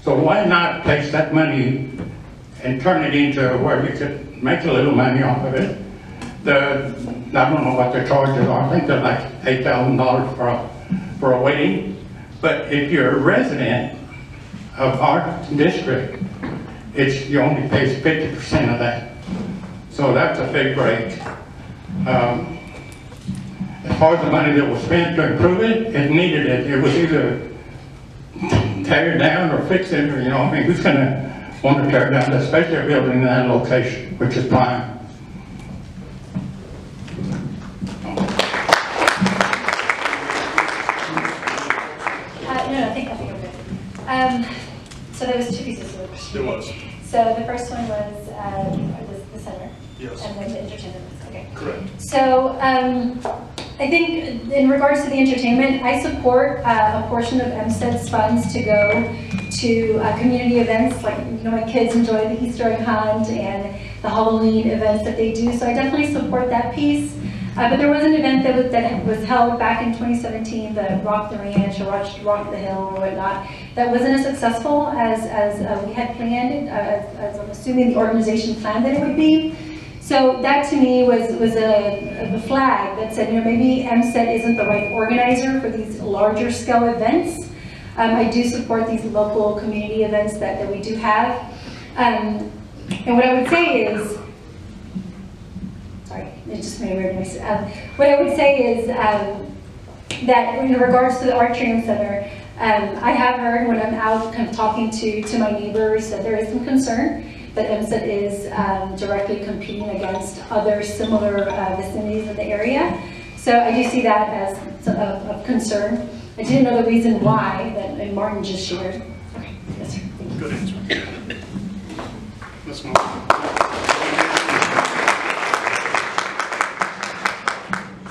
So why not take that money and turn it into where you could make a little money off of it? I don't know what their charges are. I think they're like $8,000 for a wedding. But if you're a resident of our district, you only pay 50% of that. So that's a big break. As far as the money that was spent to improve it, it needed it. It was either tear it down or fix it, or, you know, I mean, who's going to want to tear down, especially a building in that location, which is prime. No, I think okay. So there was two pieces to the question. There was. So the first one was the center. Yes. And then the entertainment. Okay. Correct. So I think in regards to the entertainment, I support a portion of EMCID's funds to go to community events, like, you know, my kids enjoy the Easter egg hunt and the Halloween events that they do. So I definitely support that piece. But there was an event that was held back in 2017, the Rock the Ranch or Rock the Hill or whatnot, that wasn't as successful as we had planned, as I'm assuming the organization planned that it would be. So that to me was a flag that said, you know, maybe EMCID isn't the right organizer for these larger scale events. I do support these local community events that we do have. And what I would say is, sorry, it just made a weird noise. What I would say is that in regards to the Atrium Center, I have heard when I'm out kind of talking to my neighbors that there is some concern that EMCID is directly competing against other similar vicinities in the area. So I do see that as of concern. I didn't know the reason why that Martin just shared. Okay, yes, sir. Thank you. Good answer. Let's move on.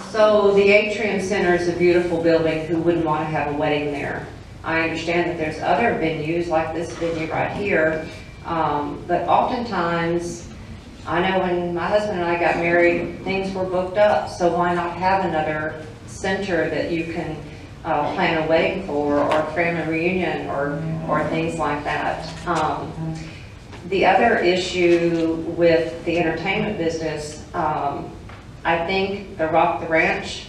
So the Atrium Center is a beautiful building. Who wouldn't want to have a wedding there? I understand that there's other venues like this venue right here, but oftentimes, I know when my husband and I got married, things were booked up, so why not have another center that you can plan a wedding for, or a family reunion, or things like that. The other issue with the entertainment business, I think the Rock the Ranch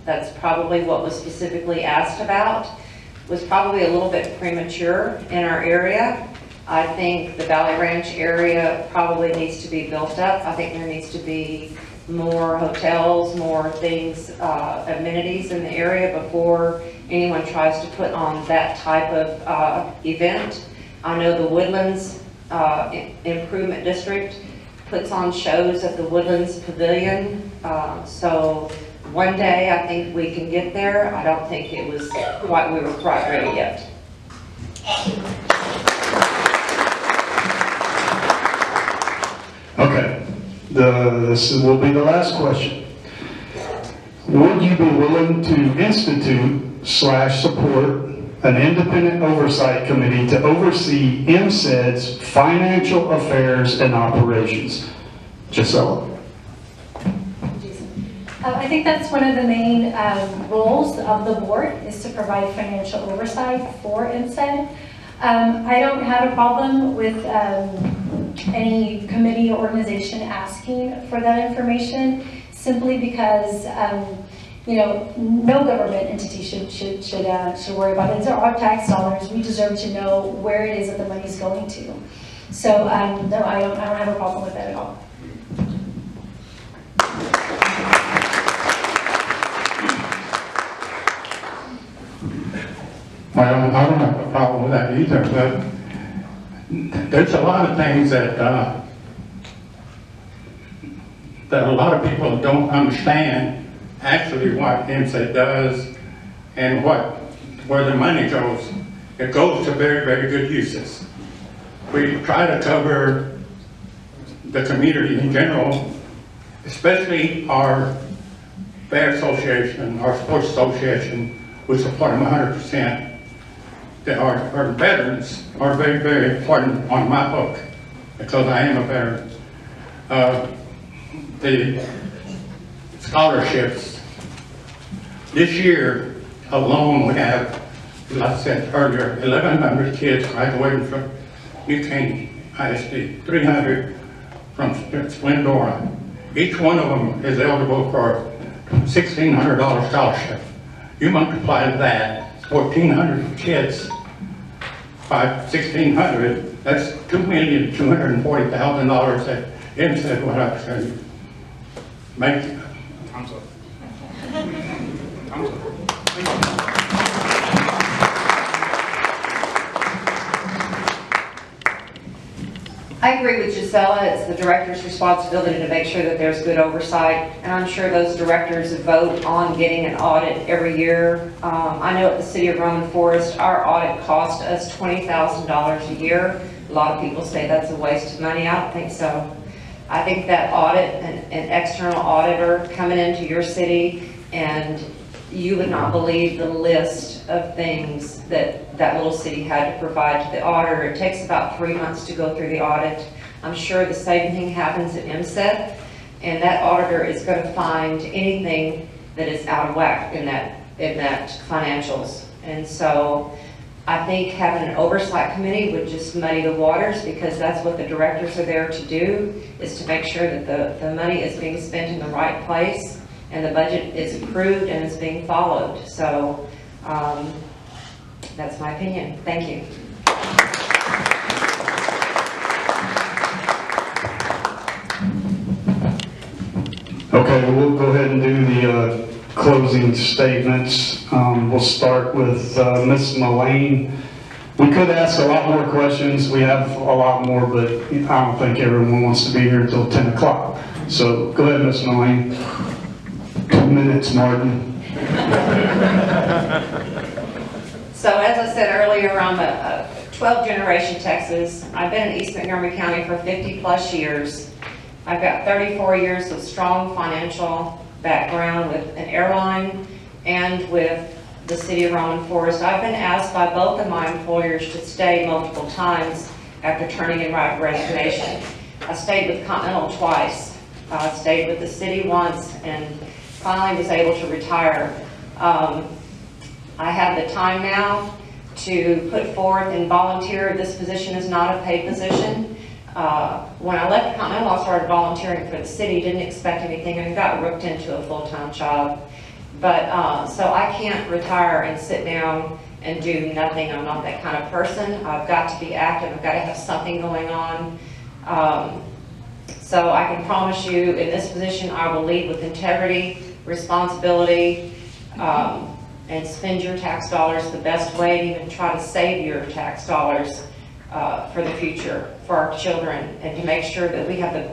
That's probably what was specifically asked about. Was probably a little bit premature in our area. I think the Valley Ranch area probably needs to be built up. I think there needs to be more hotels, more things, amenities in the area before anyone tries to put on that type of event. I know the Woodlands Improvement District puts on shows at the Woodlands Pavilion. So one day I think we can get there. I don't think we were quite ready yet. Okay, this will be the last question. Would you be willing to institute/support an independent oversight committee to oversee EMCID's financial affairs and operations? Gisela? I think that's one of the main roles of the board, is to provide financial oversight for EMCID. I don't have a problem with any committee or organization asking for that information, simply because no government entity should worry about it. These are our tax dollars. We deserve to know where it is that the money is going to. So no, I don't have a problem with that at all. Well, I don't have a problem with that either, but there's a lot of things that a lot of people don't understand actually what EMCID does and where the money goes. It goes to very, very good uses. We try to cover the community in general, especially our fair association, our sports association. We support them 100%. Our veterans are very, very important on my book, because I am a veteran. The scholarships, this year alone we have, like I said earlier, 1,100 kids graduating from New Caney ISD, 300 from Splendora. Each one of them is eligible for $1,600 scholarship. You multiply that, 1,400 kids by 1,600, that's $2,240,000 that EMCID would have to make. I'm sorry. I agree with Gisela. It's the director's responsibility to make sure that there's good oversight, and I'm sure those directors vote on getting an audit every year. I know at the City of Roman Forest, our audit cost us $20,000 a year. A lot of people say that's a waste of money. I don't think so. I think that audit, an external auditor coming into your city, and you would not believe the list of things that little city had to provide to the auditor. It takes about 3 months to go through the audit. I'm sure the same thing happens at EMCID, and that auditor is going to find anything that is out of whack in that financials. And so I think having an oversight committee would just muddy the waters, because that's what the directors are there to do, is to make sure that the money is being spent in the right place and the budget is approved and is being followed. So that's my opinion. Thank you. Okay, we'll go ahead and do the closing statements. We'll start with Ms. Mullane. We could ask a lot more questions. We have a lot more, but I don't think everyone wants to be here until 10 o'clock. So go ahead, Ms. Mullane. 2 minutes, Martin. So as I said earlier, I'm a 12th generation Texas. I've been in East Montgomery County for 50 plus years. I've got 34 years of strong financial background with an airline and with the City of Roman Forest. I've been asked by both of my employers to stay multiple times after turning in my resignation. I stayed with Continental twice. I stayed with the city once, and finally was able to retire. I have the time now to put forth and volunteer. This position is not a paid position. When I left Continental, I started volunteering for the city, didn't expect anything, and got roped into a full-time job. But, so I can't retire and sit down and do nothing. I'm not that kind of person. I've got to be active. I've got to have something going on. So I can promise you, in this position, I will lead with integrity, responsibility, and spend your tax dollars the best way, and even try to save your tax dollars for the future, for our children, and to make sure that we have the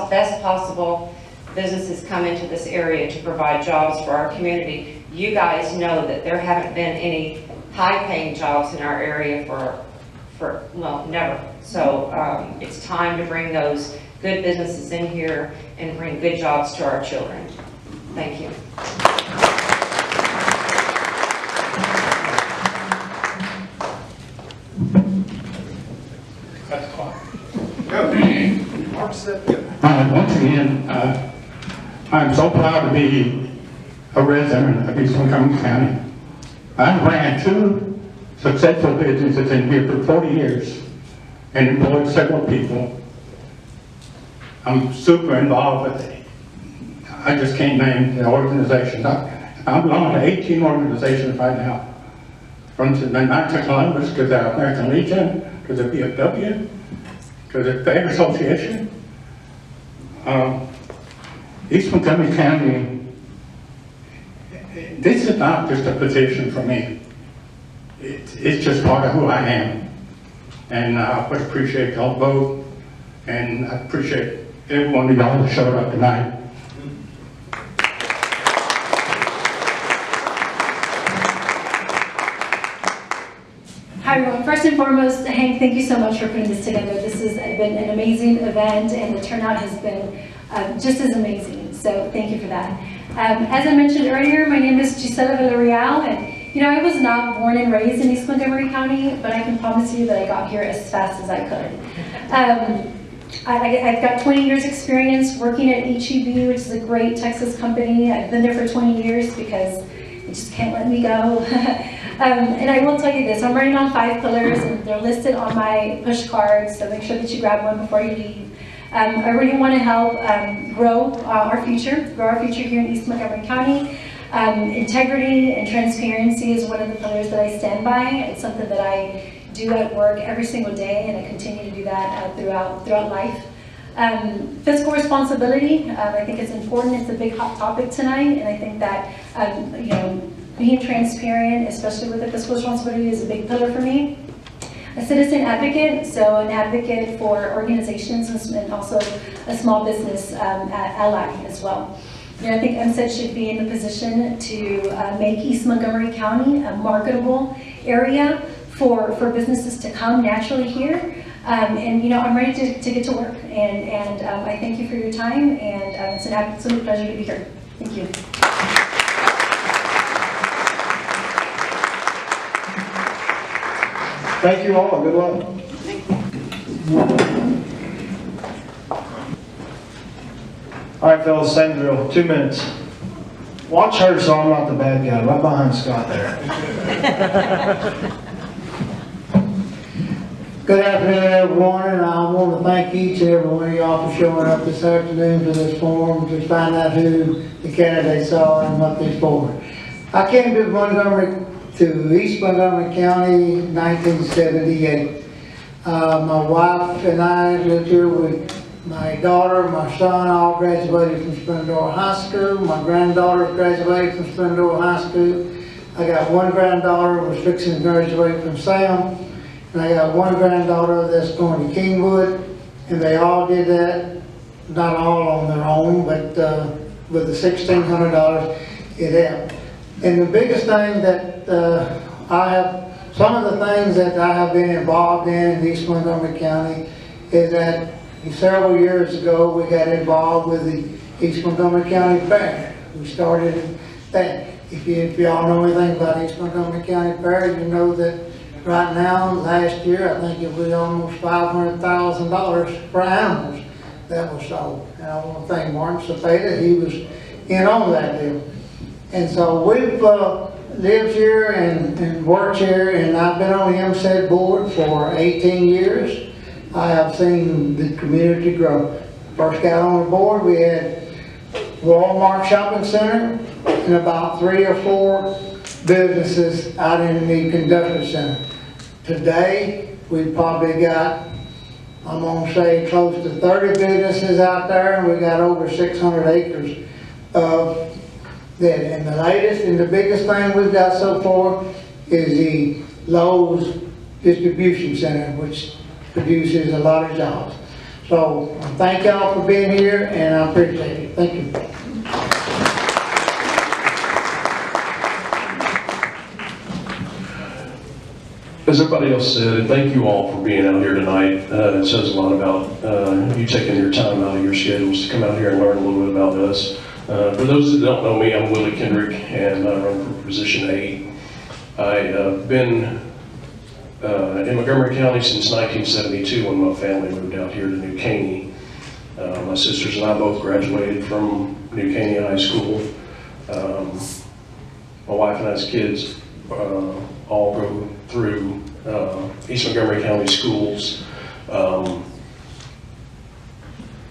best possible businesses come into this area to provide jobs for our community. You guys know that there haven't been any high-paying jobs in our area for well, never. So it's time to bring those good businesses in here and bring good jobs to our children. Thank you. Once again, I'm so proud to be a resident of East Montgomery County. I ran 2 successful businesses in here for 40 years and employed several people. I'm super involved with it. I just can't name the organizations. I belong to 18 organizations right now, from the Knights of Columbus to the American Legion, to the VFW, to the Fair Association. East Montgomery County, this is not just a position for me. It's just part of who I am. And I would appreciate y'all vote, and I appreciate every one of y'all that showed up tonight. Hi everyone. First and foremost, Hank, thank you so much for putting this together. This has been an amazing event, and the turnout has been just as amazing. So thank you for that. As I mentioned earlier, my name is Gisela Villarreal, and you know, I was not born and raised in East Montgomery County, but I can promise you that I got here as fast as I could. I've got 20 years experience working at EMCID, which is a great Texas company. I've been there for 20 years because it just can't let me go. And I will tell you this, I'm running on 5 pillars, and they're listed on my push cards, so make sure that you grab one before you leave. I really want to help grow our future here in East Montgomery County. Integrity and transparency is one of the pillars that I stand by. It's something that I do at work every single day, and I continue to do that throughout life. Fiscal responsibility, I think it's important. It's a big hot topic tonight, and I think that you know, being transparent, especially with the fiscal responsibility, is a big pillar for me. A citizen advocate, so an advocate for organizations and also a small business ally as well. You know, I think EMCID should be in the position to make East Montgomery County a marketable area for businesses to come naturally here. And you know, I'm ready to get to work, and I thank you for your time, and it's an absolute pleasure to be here. Thank you. Thank you all, and good luck. All right, fellas, same drill, 2 minutes. Watch her so I'm not the bad guy, right behind Scott there. Good afternoon, everyone, and I want to thank each and every one of y'all for showing up this afternoon to this forum to find out who the candidates are and what they're for. I came to East Montgomery County in 1978. My wife and I lived here with my daughter, my son, all graduated from Splendora High School. My granddaughter graduated from Splendora High School. I got one granddaughter who was fixing to graduate from Sam. And I got one granddaughter that's going to Kingwood, and they all did that, not all on their own, but with the $1,600 it helped. And the biggest thing that some of the things that I have been involved in East Montgomery County is that several years ago we got involved with the East Montgomery County Fair. We started that. If y'all know anything about East Montgomery County Fair, you know that right now, last year, I think it was almost $500,000 for animals that was sold. And I want to thank Martin Cepeda, he was in on that deal. And so we've lived here and worked here, and I've been on the EMCID board for 18 years. I have seen the community grow. First got on the board, we had Walmart Shopping Center, and about 3 or 4 businesses out in the industrial center. Today, we've probably got, I'm gonna say, close to 30 businesses out there, and we got over 600 acres of that. And the latest and the biggest thing we've got so far is the Lowe's distribution center, which produces a lot of jobs. So thank y'all for being here, and I appreciate it. Thank you. As everybody else said, and thank you all for being out here tonight. It says a lot about you taking your time out of your schedules to come out here and learn a little bit about us. For those that don't know me, I'm Willie Kendrick, and I run for position 8. I've been in Montgomery County since 1972 when my family moved out here to New Caney. My sisters and I both graduated from New Caney High School. My wife and I's kids all go through East Montgomery County schools. I'm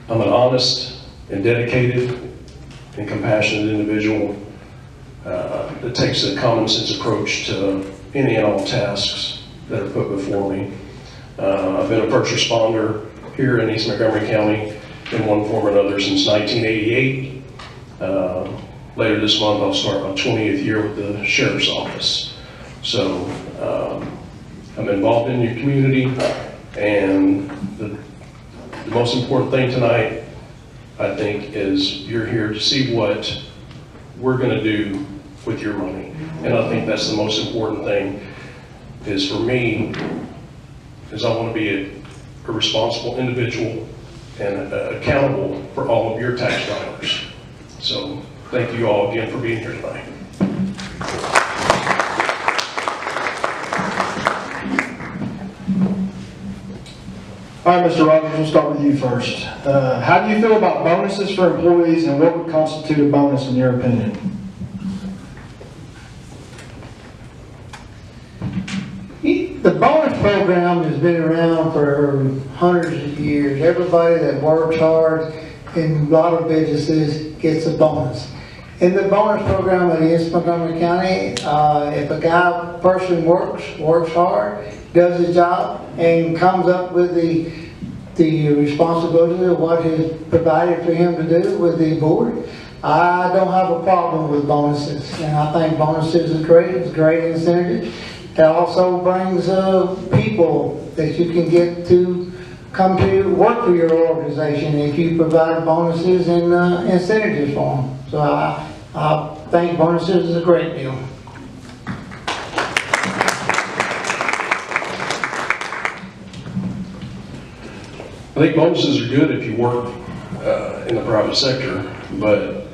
an honest and dedicated and compassionate individual that takes a common sense approach to any and all tasks that are put before me. I've been a first responder here in East Montgomery County in one form or another since 1988. Later this month I'll start my 20th year with the Sheriff's Office. So I'm involved in your community, and the most important thing tonight, I think, is you're here to see what we're going to do with your money. And I think that's the most important thing, is for me, is I want to be a responsible individual and accountable for all of your tax dollars. So thank you all again for being here tonight. All right, Mr. Rogers, we'll start with you first. How do you feel about bonuses for employees, and what would constitute a bonus in your opinion? The bonus program has been around for hundreds of years. Everybody that works hard in a lot of businesses gets a bonus. In the bonus program at East Montgomery County, if a person works hard, does his job, and comes up with the responsibility of what is provided for him to do with the board, I don't have a problem with bonuses. And I think bonuses is great. It's a great incentive. It also brings people that you can get to come to work for your organization if you provide bonuses and incentives for them. So I think bonuses is a great deal. I think bonuses are good if you work in the private sector, but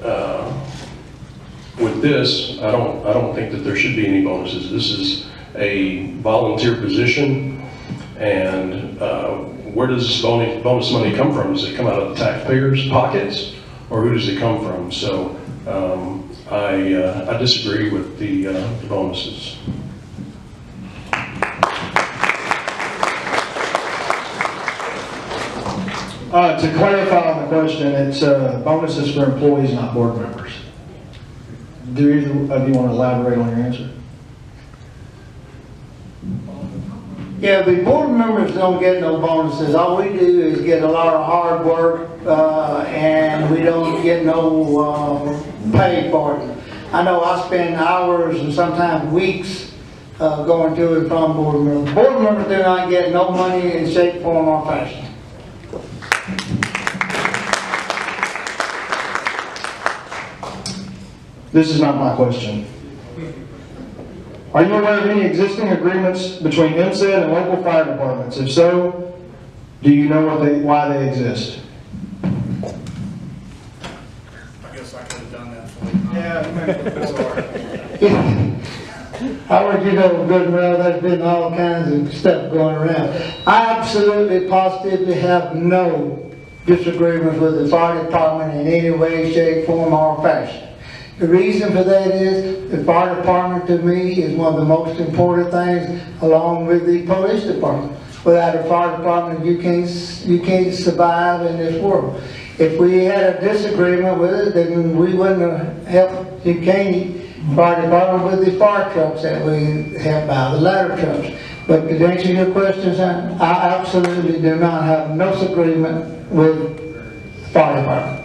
with this, I don't think that there should be any bonuses. This is a volunteer position, and where does this bonus money come from? Does it come out of the taxpayers' pockets, or who does it come from? So I disagree with the bonuses. To clarify on the question, it's bonuses for employees, not board members. Do either of you want to elaborate on your answer? Yeah, the board members don't get no bonuses. All we do is get a lot of hard work, and we don't get no pay for it. I know I spend hours and sometimes weeks going to and from board members. Board members do not get no money in shape, form, or fashion. This is not my question. Are you aware of any existing agreements between EMCID and local fire departments? If so, do you know why they exist? I guess I could have done that for you. Yeah, How would you know good and well there's been all kinds of stuff going around? I absolutely positively have no disagreements with the fire department in any way, shape, form, or fashion. The reason for that is the fire department to me is one of the most important things, along with the police department. Without a fire department, you can't survive in this world. If we had a disagreement with it, then we wouldn't have helped New Caney Fire Department with the fire trucks that we have now, the ladder trucks. But to answer your question, son, I absolutely do not have no disagreement with the fire department.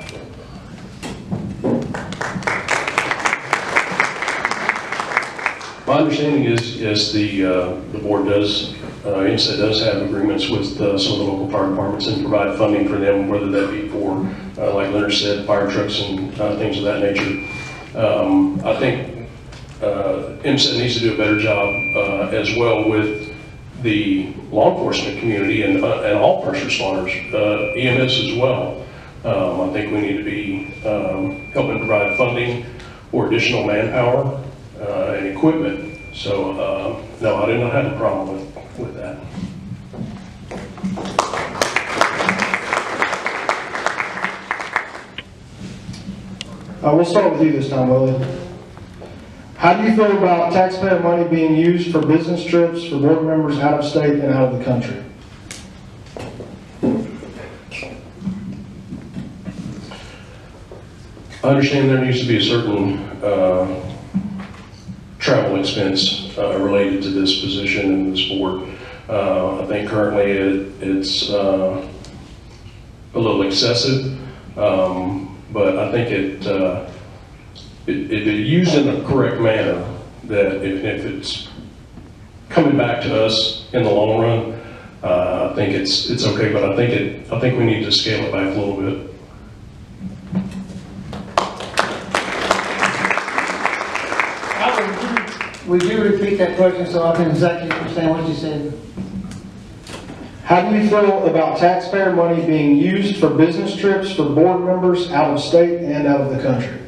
My understanding is the board does, EMCID does have agreements with some of the local fire departments and provide funding for them, whether that be for, like Leonard said, fire trucks and things of that nature. I think EMCID needs to do a better job as well with the law enforcement community and all first responders, EMS as well. I think we need to be helping provide funding for additional manpower and equipment. So, no, I do not have a problem with that. We'll start with you this time, Willie. How do you feel about taxpayer money being used for business trips for board members out of state and out of the country? I understand there needs to be a certain travel expense related to this position and this board. I think currently it's a little excessive, but I think if used in the correct manner, that if it's coming back to us in the long run, I think it's okay. But I think we need to scale it back a little bit. Would you repeat that question so I can exactly understand what you said? How do you feel about taxpayer money being used for business trips for board members out of state and out of the country?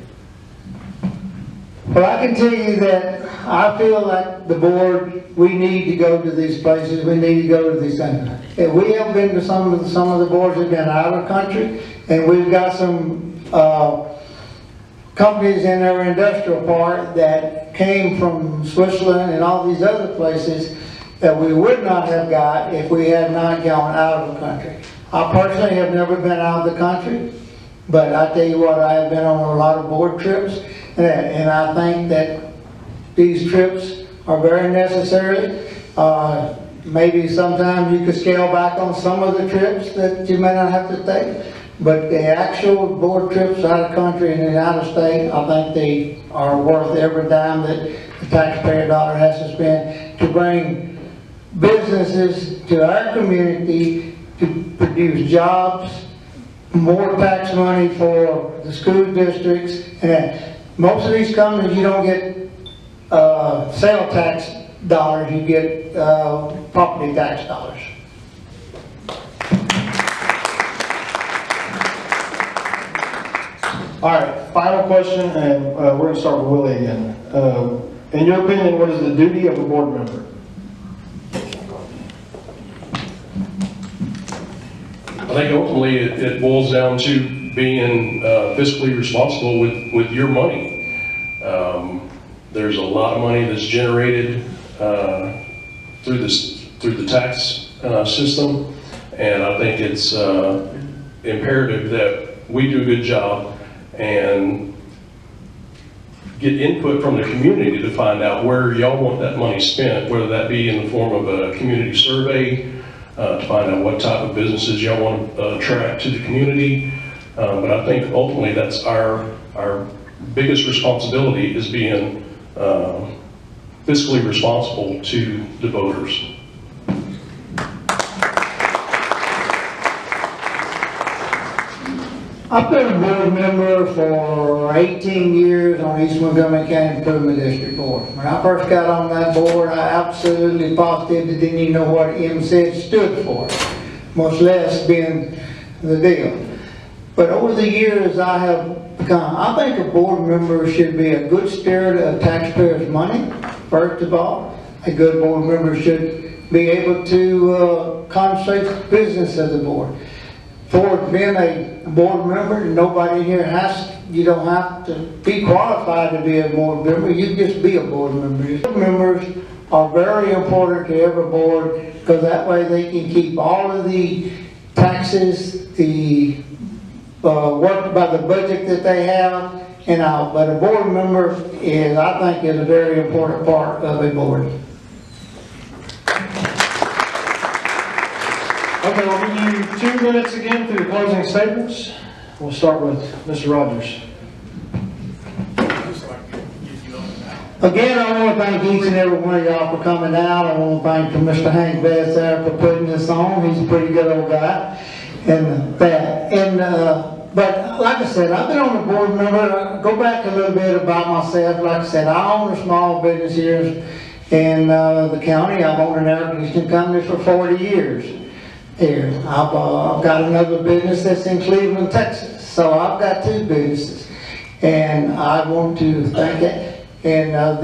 Well, I can tell you that I feel like the board, we need to go to these places, we need to go to these things. And we have been to some of the boards that have been out of the country, and we've got some companies in our industrial park that came from Switzerland and all these other places that we would not have got if we had not gone out of the country. I personally have never been out of the country, but I tell you what, I have been on a lot of board trips, and I think that these trips are very necessary. Maybe sometimes you could scale back on some of the trips that you may not have to take, but the actual board trips out of country and out of state, I think they are worth every dime that the taxpayer dollar has to spend to bring businesses to our community to produce jobs, more tax money for the school districts. And most of these companies, you don't get sale tax dollars, you get property tax dollars. All right, final question, and we're going to start with Willie again. In your opinion, what is the duty of a board member? I think ultimately it boils down to being fiscally responsible with your money. There's a lot of money that's generated through the tax system, and I think it's imperative that we do a good job and get input from the community to find out where y'all want that money spent, whether that be in the form of a community survey, to find out what type of businesses y'all want to attract to the community. But I think ultimately that's our biggest responsibility, is being fiscally responsible to the voters. I've been a board member for 18 years on East Montgomery County Improvement District Board. When I first got on that board, I absolutely positively didn't even know what EMCID stood for, much less being the deal. But over the years, I have become, I think a board member should be a good steward of taxpayers' money, first of all. A good board member should be able to concentrate the business of the board. For being a board member, nobody here you don't have to be qualified to be a board member, you just be a board member. Board members are very important to every board, because that way they can keep all of the taxes, the work by the budget that they have, but a board member is, I think, is a very important part of a board. Okay, we'll give you 2 minutes again for your closing statements. We'll start with Mr. Rogers. Again, I want to thank each and every one of y'all for coming out. I want to thank Mr. Hank Best there for putting this on. He's a pretty good old guy. And that. But like I said, I've been on the board member. Go back a little bit about myself. Like I said, I own a small business here in the county. I've owned an air conditioning company for 40 years here. I've got another business that's in Cleveland, Texas. So I've got 2 businesses. And I want to thank it. And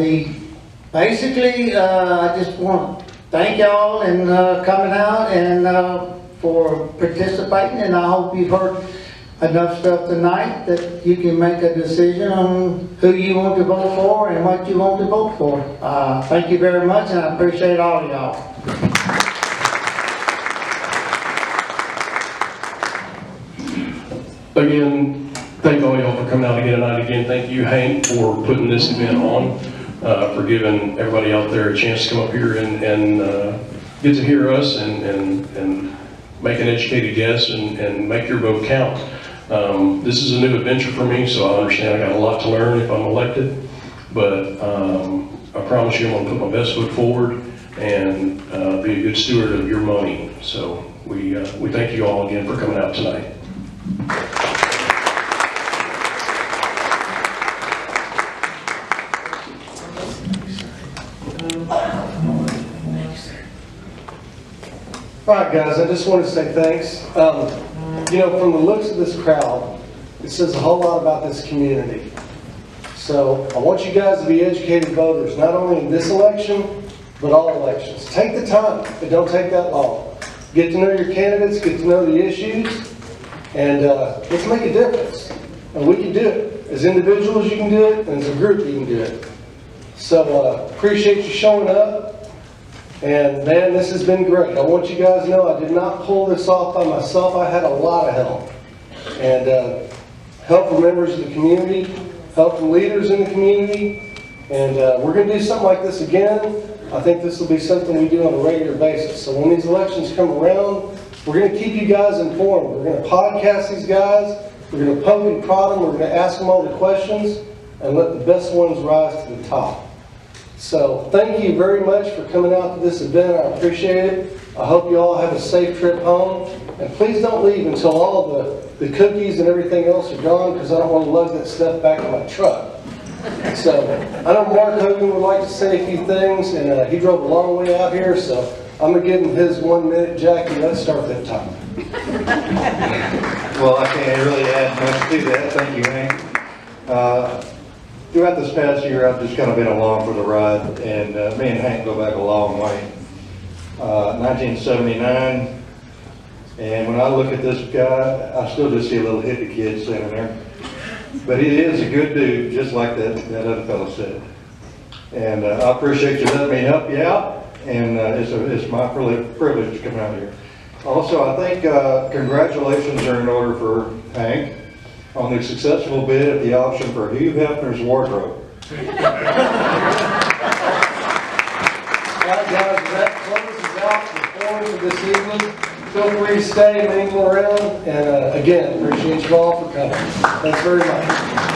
basically, I just want to thank y'all and coming out and for participating. And I hope you've heard enough stuff tonight that you can make a decision on who you want to vote for and what you want to vote for. Thank you very much, and I appreciate all of y'all. Again, thank all y'all for coming out again tonight. Again, thank you, Hank, for putting this event on, for giving everybody out there a chance to come up here and get to hear us and make an educated guess and make your vote count. This is a new adventure for me, so I understand I got a lot to learn if I'm elected, but I promise you I'm going to put my best foot forward and be a good steward of your money. So we thank you all again for coming out tonight. All right, guys, I just want to say thanks. You know, from the looks of this crowd, it says a whole lot about this community. So I want you guys to be educated voters, not only in this election, but all elections. Take the time. It don't take that long. Get to know your candidates, get to know the issues, and let's make a difference. And we can do it. As individuals, you can do it, and as a group, you can do it. So appreciate you showing up. And man, this has been great. I want you guys to know I did not pull this off by myself. I had a lot of help. And help from members of the community, help from leaders in the community. And we're going to do something like this again. I think this will be something we do on a regular basis. So when these elections come around, we're going to keep you guys informed. We're going to podcast these guys. We're going to poke and prod them. We're going to ask them all the questions and let the best ones rise to the top. So thank you very much for coming out to this event. I appreciate it. I hope you all have a safe trip home. And please don't leave until all the cookies and everything else are gone, because I don't want to lug that stuff back in my truck. So I know Mark Hogan would like to say a few things, and he drove a long way out here, so I'm going to give him his 1 minute. Jackie, let's start that time. Well, I can't really add much to that. Thank you, Hank. Throughout this past year, I've just kind of been along for the ride, and me and Hank go back a long way. 1979, and when I look at this guy, I still just see a little hippie kid standing there. But he is a good dude, just like that other fellow said. And I appreciate you letting me help you out, and it's my privilege to come out here. Also, I think congratulations are in order for Hank on the successful bid at the auction for Hugh Hefner's wardrobe. All right, guys, that closes out the forum for this evening. Feel free to stay, mingle around, and again, appreciate you all for coming. Thanks very much.